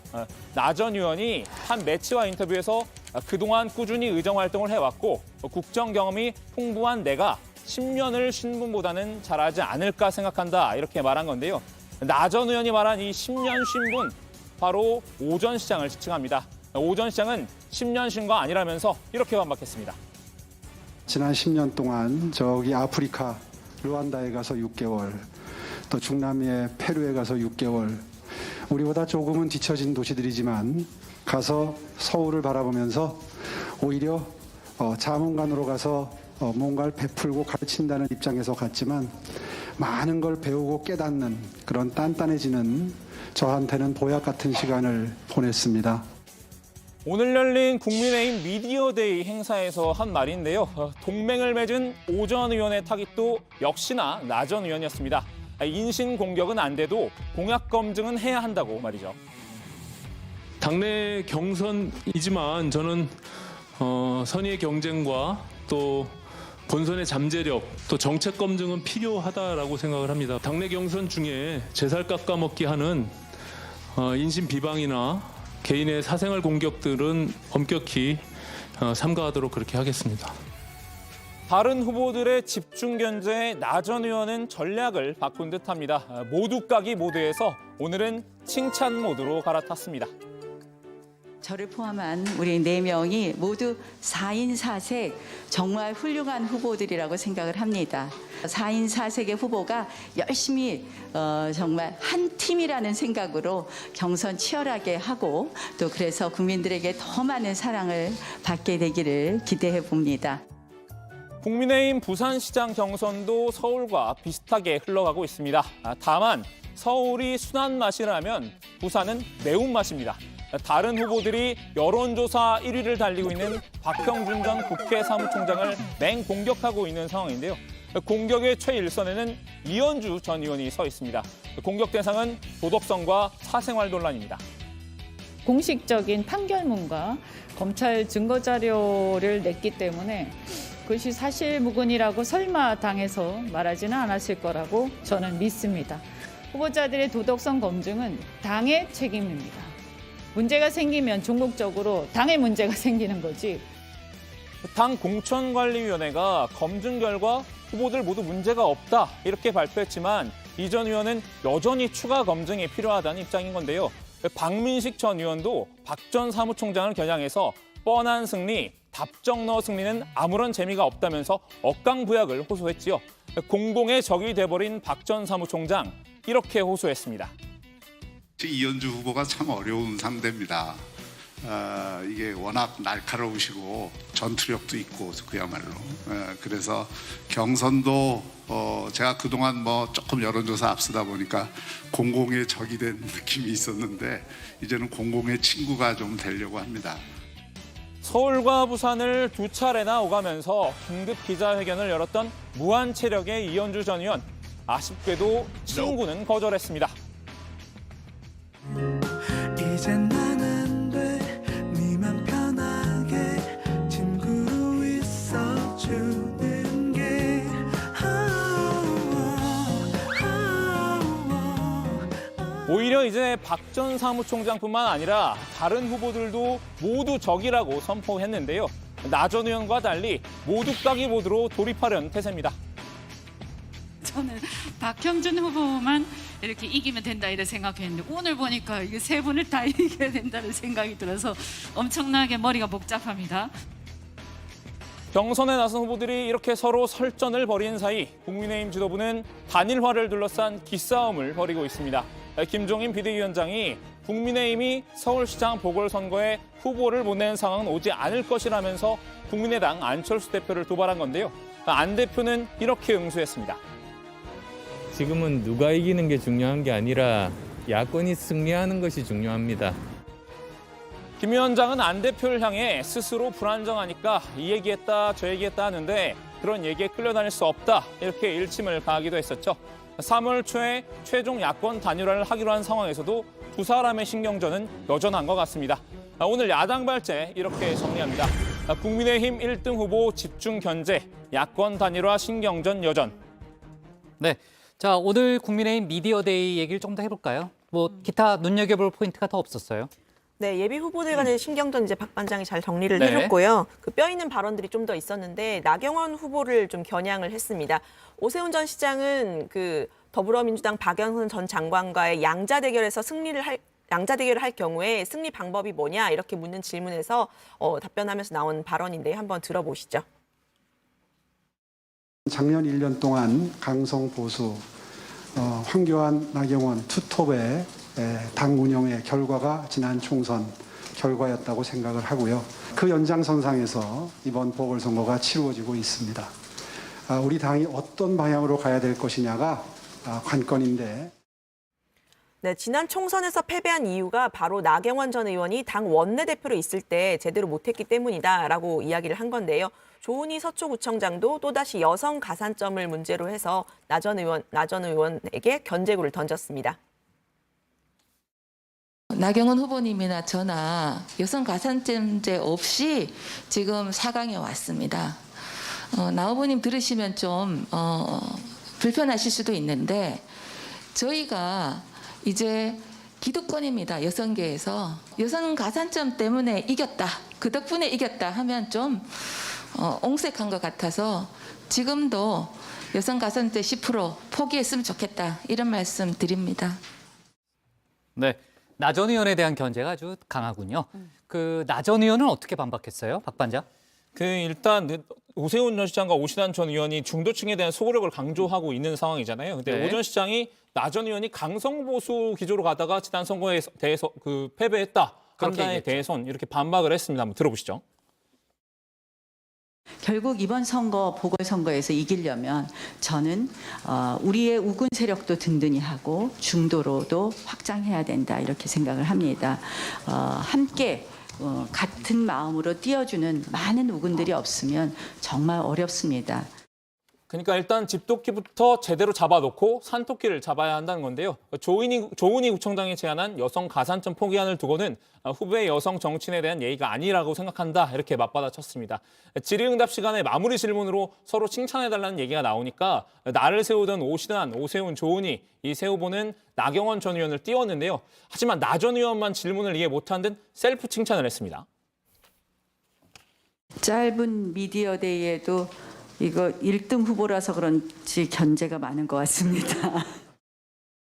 나 전 의원이 한 매체와 인터뷰에서 그동안 꾸준히 의정 활동을 해왔고 국정 경험이 풍부한 내가 10년을 쉰 분보다는 잘하지 않을까 생각한다 이렇게 말한 건데요. 나 전 의원이 말한 이 10년 쉰 분 바로 오 전 시장을 지칭합니다. 오 전 시장은 10년 쉰 거 아니라면서 이렇게 반박했습니다. 지난 10년 동안 저기 아프리카 르완다에 가서 6개월, 또 중남미의 페루에 가서 6개월, 우리보다 조금은 뒤처진 도시들이지만 가서 서울을 바라보면서 오히려 자문관으로 가서 뭔가를 베풀고 가르친다는 입장에서 갔지만 많은 걸 배우고 깨닫는 그런 단단해지는 저한테는 보약 같은 시간을 보냈습니다. 오늘 열린 국민의힘 미디어데이 행사에서 한 말인데요. 동맹을 맺은 오 전 의원의 타깃도 역시나 나 전 의원이었습니다. 인신 공격은 안 돼도 공약 검증은 해야 한다고 말이죠. 당내 경선이지만 저는 선의의 경쟁과 또 본선의 잠재력, 또 정책 검증은 필요하다라고 생각을 합니다. 당내 경선 중에 제살 깎아먹기 하는 인신 비방이나 개인의 사생활 공격들은 엄격히 삼가하도록 그렇게 하겠습니다. 다른 후보들의 집중 견제에 나 전 의원은 전략을 바꾼 듯합니다. 모두 까기 모드에서 오늘은 칭찬 모드로 갈아탔습니다. 저를 포함한 우리 4명이 모두 4인 4색 정말 훌륭한 후보들이라고 생각을 합니다. 4인 4색의 후보가 열심히 정말 한 팀이라는 생각으로 경선 치열하게 하고 또 그래서 국민들에게 더 많은 사랑을 받게 되기를 기대해 봅니다. 국민의힘 부산시장 경선도 서울과 비슷하게 흘러가고 있습니다. 다만 서울이 순한 맛이라면 부산은 매운맛입니다. 다른 후보들이 여론조사 1위를 달리고 있는 박형준 전 국회 사무총장을 맹공격하고 있는 상황인데요. 공격의 최일선에는 이현주 전 의원이 서 있습니다. 공격 대상은 도덕성과 사생활 논란입니다. 공식적인 판결문과 검찰 증거자료를 냈기 때문에 그것이 사실무근이라고 설마 당에서 말하지는 않았을 거라고 저는 믿습니다. 후보자들의 도덕성 검증은 당의 책임입니다. 문제가 생기면 종국적으로 당의 문제가 생기는 거지. 당 공천관리위원회가 검증 결과 후보들 모두 문제가 없다 이렇게 발표했지만 이 전 의원은 여전히 추가 검증이 필요하다는 입장인 건데요. 박민식 전 의원도 박 전 사무총장을 겨냥해서 뻔한 승리, 답정너 승리는 아무런 재미가 없다면서 억강부약을 호소했지요. 공공의 적이 돼버린 박 전 사무총장 이렇게 호소했습니다. 이현주 후보가 참 어려운 상대입니다. 이게 워낙 날카로우시고 전투력도 있고 그야말로 그래서 경선도 제가 그동안 뭐 조금 여론조사 앞서다 보니까 공공의 적이 된 느낌이 있었는데 이제는 공공의 친구가 좀 되려고 합니다. 서울과 부산을 두 차례나 오가면서 긴급 기자회견을 열었던 무한체력의 이현주 전 의원. 아쉽게도 친구는 거절했습니다. 이젠 난 안 돼, 네맘 편하게 친구로 있어주는 게 오히려 이제 박 전 사무총장뿐만 아니라 다른 후보들도 모두 적이라고 선포했는데요. 나 전 의원과 달리 모두 까기 모드로 돌입하려는 태세입니다. 저는 박형준 후보만 이렇게 이기면 된다 이렇게 생각했는데 오늘 보니까 이게 세 분을 다 이겨야 된다는 생각이 들어서 엄청나게 머리가 복잡합니다. 경선에 나선 후보들이 이렇게 서로 설전을 벌이는 사이 국민의힘 지도부는 단일화를 둘러싼 기싸움을 벌이고 있습니다. 김종인 비대위원장이 국민의힘이 서울시장 보궐선거에 후보를 못 낸 상황은 오지 않을 것이라면서 국민의당 안철수 대표를 도발한 건데요. 안 대표는 이렇게 응수했습니다. 지금은 누가 이기는 게 중요한 게 아니라 야권이 승리하는 것이 중요합니다. 김 위원장은 안 대표를 향해 스스로 불안정하니까 이 얘기했다 저 얘기했다 하는데 그런 얘기에 끌려다닐 수 없다 이렇게 일침을 가하기도 했었죠. 3월 초에 최종 야권 단일화를 하기로 한 상황에서도 두 사람의 신경전은 여전한 것 같습니다. 오늘 야당 발제 이렇게 정리합니다. 국민의힘 1등 후보 집중 견제, 야권 단일화 신경전 여전. 네, 자 오늘 국민의힘 미디어데이 얘기를 좀 더 해볼까요? 뭐 기타 눈여겨볼 포인트가 더 없었어요? 네, 예비 후보들 간의 신경전 이제 박 반장이 잘 정리를 네. 해줬고요. 그 뼈 있는 발언들이 좀 더 있었는데 나경원 후보를 좀 겨냥을 했습니다. 오세훈 전 시장은 그 더불어민주당 박영선 전 장관과의 양자 대결을 할 경우에 승리 방법이 뭐냐 이렇게 묻는 질문에서 답변하면서 나온 발언인데 한번 들어보시죠. 작년 1년 동안 강성 보수, 황교안, 나경원 투톱의 당 운영의 결과가 지난 총선 결과였다고 생각을 하고요. 그 연장선상에서 이번 보궐선거가 치루어지고 있습니다. 우리 당이 어떤 방향으로 가야 될 것이냐가 관건인데. 네, 지난 총선에서 패배한 이유가 바로 나경원 전 의원이 당 원내대표로 있을 때 제대로 못했기 때문이다라고 이야기를 한 건데요. 조은희 서초구청장도 또다시 여성 가산점을 문제로 해서 나 전 의원에게 견제구를 던졌습니다. 나경원 후보님이나 저나 여성 가산점제 없이 지금 4강에 왔습니다. 나 후보님 들으시면 좀 불편하실 수도 있는데 저희가 이제 기득권입니다. 여성계에서 여성 가산점 때문에 이겼다. 그 덕분에 이겼다 하면 좀 옹색한 것 같아서 지금도 여성 가산점 10% 포기했으면 좋겠다. 이런 말씀 드립니다. 네. 나 전 의원에 대한 견제가 아주 강하군요. 나 전 의원은 어떻게 반박했어요, 박 반장? 일단 오세훈 전 시장과 오신환 전 의원이 중도층에 대한 소구력을 강조하고 있는 상황이잖아요. 근데 네. 오 전 시장이 나 전 의원이 강성보수 기조로 가다가 지난 선거에 대해서 패배했다. 판단에 대해선 이렇게 반박을 했습니다. 한번 들어보시죠. 결국 이번 선거 보궐선거에서 이기려면 저는 우리의 우군 세력도 든든히 하고 중도로도 확장해야 된다 이렇게 생각을 합니다. 함께 같은 마음으로 뛰어주는 많은 우군들이 없으면 정말 어렵습니다. 그러니까 일단 집토끼부터 제대로 잡아놓고 산토끼를 잡아야 한다는 건데요. 조은희 구청장이 제안한 여성 가산점 포기안을 두고는 후배 여성 정치인에 대한 예의가 아니라고 생각한다 이렇게 맞받아쳤습니다. 질의응답 시간에 마무리 질문으로 서로 칭찬해달라는 얘기가 나오니까 나를 세우던 오신환, 오세훈, 조은희 이 세 후보는 나경원 전 의원을 띄웠는데요. 하지만 나 전 의원만 질문을 이해 못한 듯 셀프 칭찬을 했습니다. 짧은 미디어 데이에도 이거 1등 후보라서 그런지 견제가 많은 것 같습니다.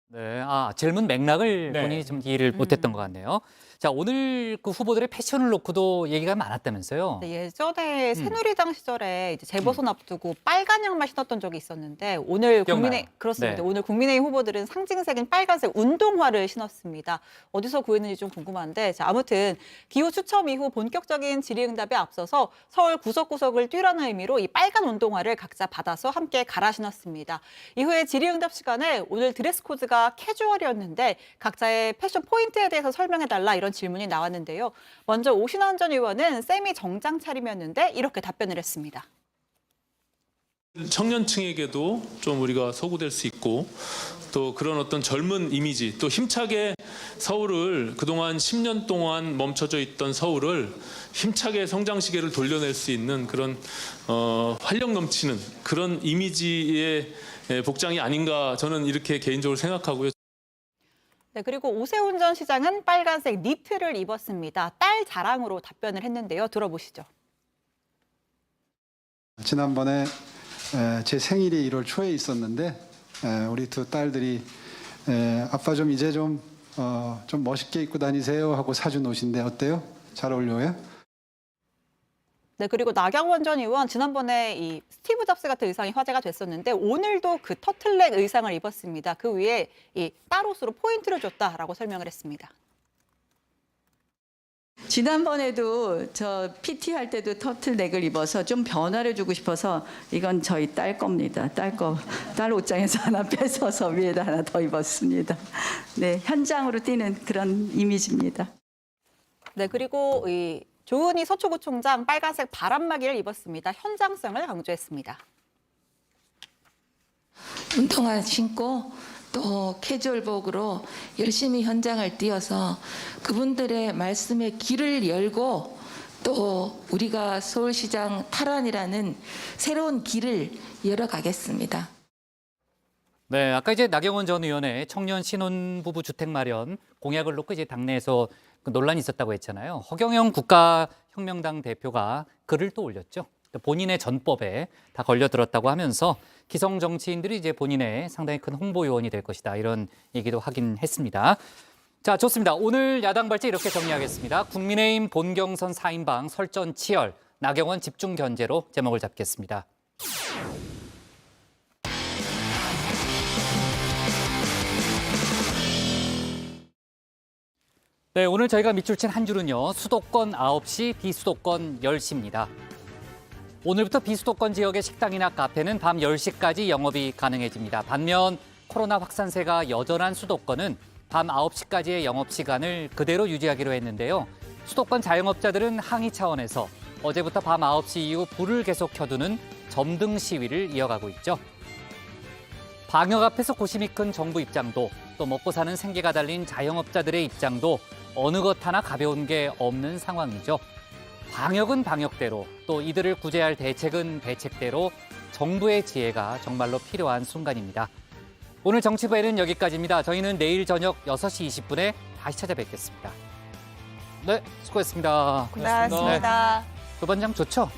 네, 질문 맥락을 네. 본인이 좀 이해를 못했던 것 같네요. 자, 오늘 그 후보들의 패션을 놓고도 얘기가 많았다면서요? 네, 예전에 새누리당 시절에 이제 재보선 앞두고 빨간 양말 신었던 적이 있었는데 오늘 기억나요? 그렇습니다. 네. 오늘 국민의힘 후보들은 상징색인 빨간색 운동화를 신었습니다. 어디서 구했는지 좀 궁금한데 자, 아무튼 기호 추첨 이후 본격적인 질의응답에 앞서서 서울 구석구석을 뛰라는 의미로 이 빨간 운동화를 각자 받아서 함께 갈아 신었습니다. 이후에 질의응답 시간에 오늘 드레스 코드가 캐주얼이었는데 각자의 패션 포인트에 대해서 설명해달라 이런 질문이 나왔는데요. 먼저 오신환 전 의원은 세미 정장 차림이었는데 이렇게 답변을 했습니다. 청년층에게도 좀 우리가 소구될 수 있고 또 그런 어떤 젊은 이미지 또 힘차게 서울을 그동안 10년 동안 멈춰져 있던 서울을 힘차게 성장 시계를 돌려낼 수 있는 그런 활력 넘치는 그런 이미지의 복장이 아닌가 저는 이렇게 개인적으로 생각하고요. 네, 그리고 오세훈 전 시장은 빨간색 니트를 입었습니다. 딸 자랑으로 답변을 했는데요. 들어보시죠. 지난번에 제 생일이 1월 초에 있었는데 우리 두 딸들이 아빠 좀 이제 좀 멋있게 입고 다니세요 하고 사준 옷인데 어때요? 잘 어울려요? 네, 그리고 나경원 전 의원 지난번에 이 스티브 잡스 같은 의상이 화제가 됐었는데 오늘도 그 터틀넥 의상을 입었습니다. 그 위에 이 딸옷으로 포인트를 줬다라고 설명을 했습니다. 지난번에도 저 PT 할 때도 터틀넥을 입어서 좀 변화를 주고 싶어서 이건 저희 딸 겁니다. 딸 옷장에서 하나 뺏어서 위에다 하나 더 입었습니다. 네, 현장으로 뛰는 그런 이미지입니다. 네, 그리고 이 조은희 서초구청장 빨간색 바람막이를 입었습니다. 현장성을 강조했습니다. 운동화 신고 또 캐주얼복으로 열심히 현장을 뛰어서 그분들의 말씀에 귀를 열고 또 우리가 서울시장 탈환이라는 새로운 길을 열어가겠습니다. 네, 아까 이제 나경원 전 의원의 청년 신혼부부 주택 마련 공약을 놓고 이제 당내에서 그 논란이 있었다고 했잖아요. 허경영 국가혁명당 대표가 글을 또 올렸죠. 본인의 전법에 다 걸려들었다고 하면서 기성 정치인들이 이제 본인의 상당히 큰 홍보 요원이 될 것이다 이런 얘기도 하긴 했습니다. 자, 좋습니다. 오늘 야당 발제 이렇게 정리하겠습니다. 국민의힘 본경선 4인방 설전 치열, 나경원 집중 견제로 제목을 잡겠습니다. 네, 오늘 저희가 밑줄 친 한 줄은요. 수도권 9시, 비수도권 10시입니다. 오늘부터 비수도권 지역의 식당이나 카페는 밤 10시까지 영업이 가능해집니다. 반면 코로나 확산세가 여전한 수도권은 밤 9시까지의 영업시간을 그대로 유지하기로 했는데요. 수도권 자영업자들은 항의 차원에서 어제부터 밤 9시 이후 불을 계속 켜두는 점등 시위를 이어가고 있죠. 방역 앞에서 고심이 큰 정부 입장도 또 먹고 사는 생계가 달린 자영업자들의 입장도 어느 것 하나 가벼운 게 없는 상황이죠. 방역은 방역대로 또 이들을 구제할 대책은 대책대로 정부의 지혜가 정말로 필요한 순간입니다. 오늘 정치부에는 여기까지입니다. 저희는 내일 저녁 6시 20분에 다시 찾아뵙겠습니다. 네, 수고했습니다. 고맙습니다. 네, 그 반장 좋죠?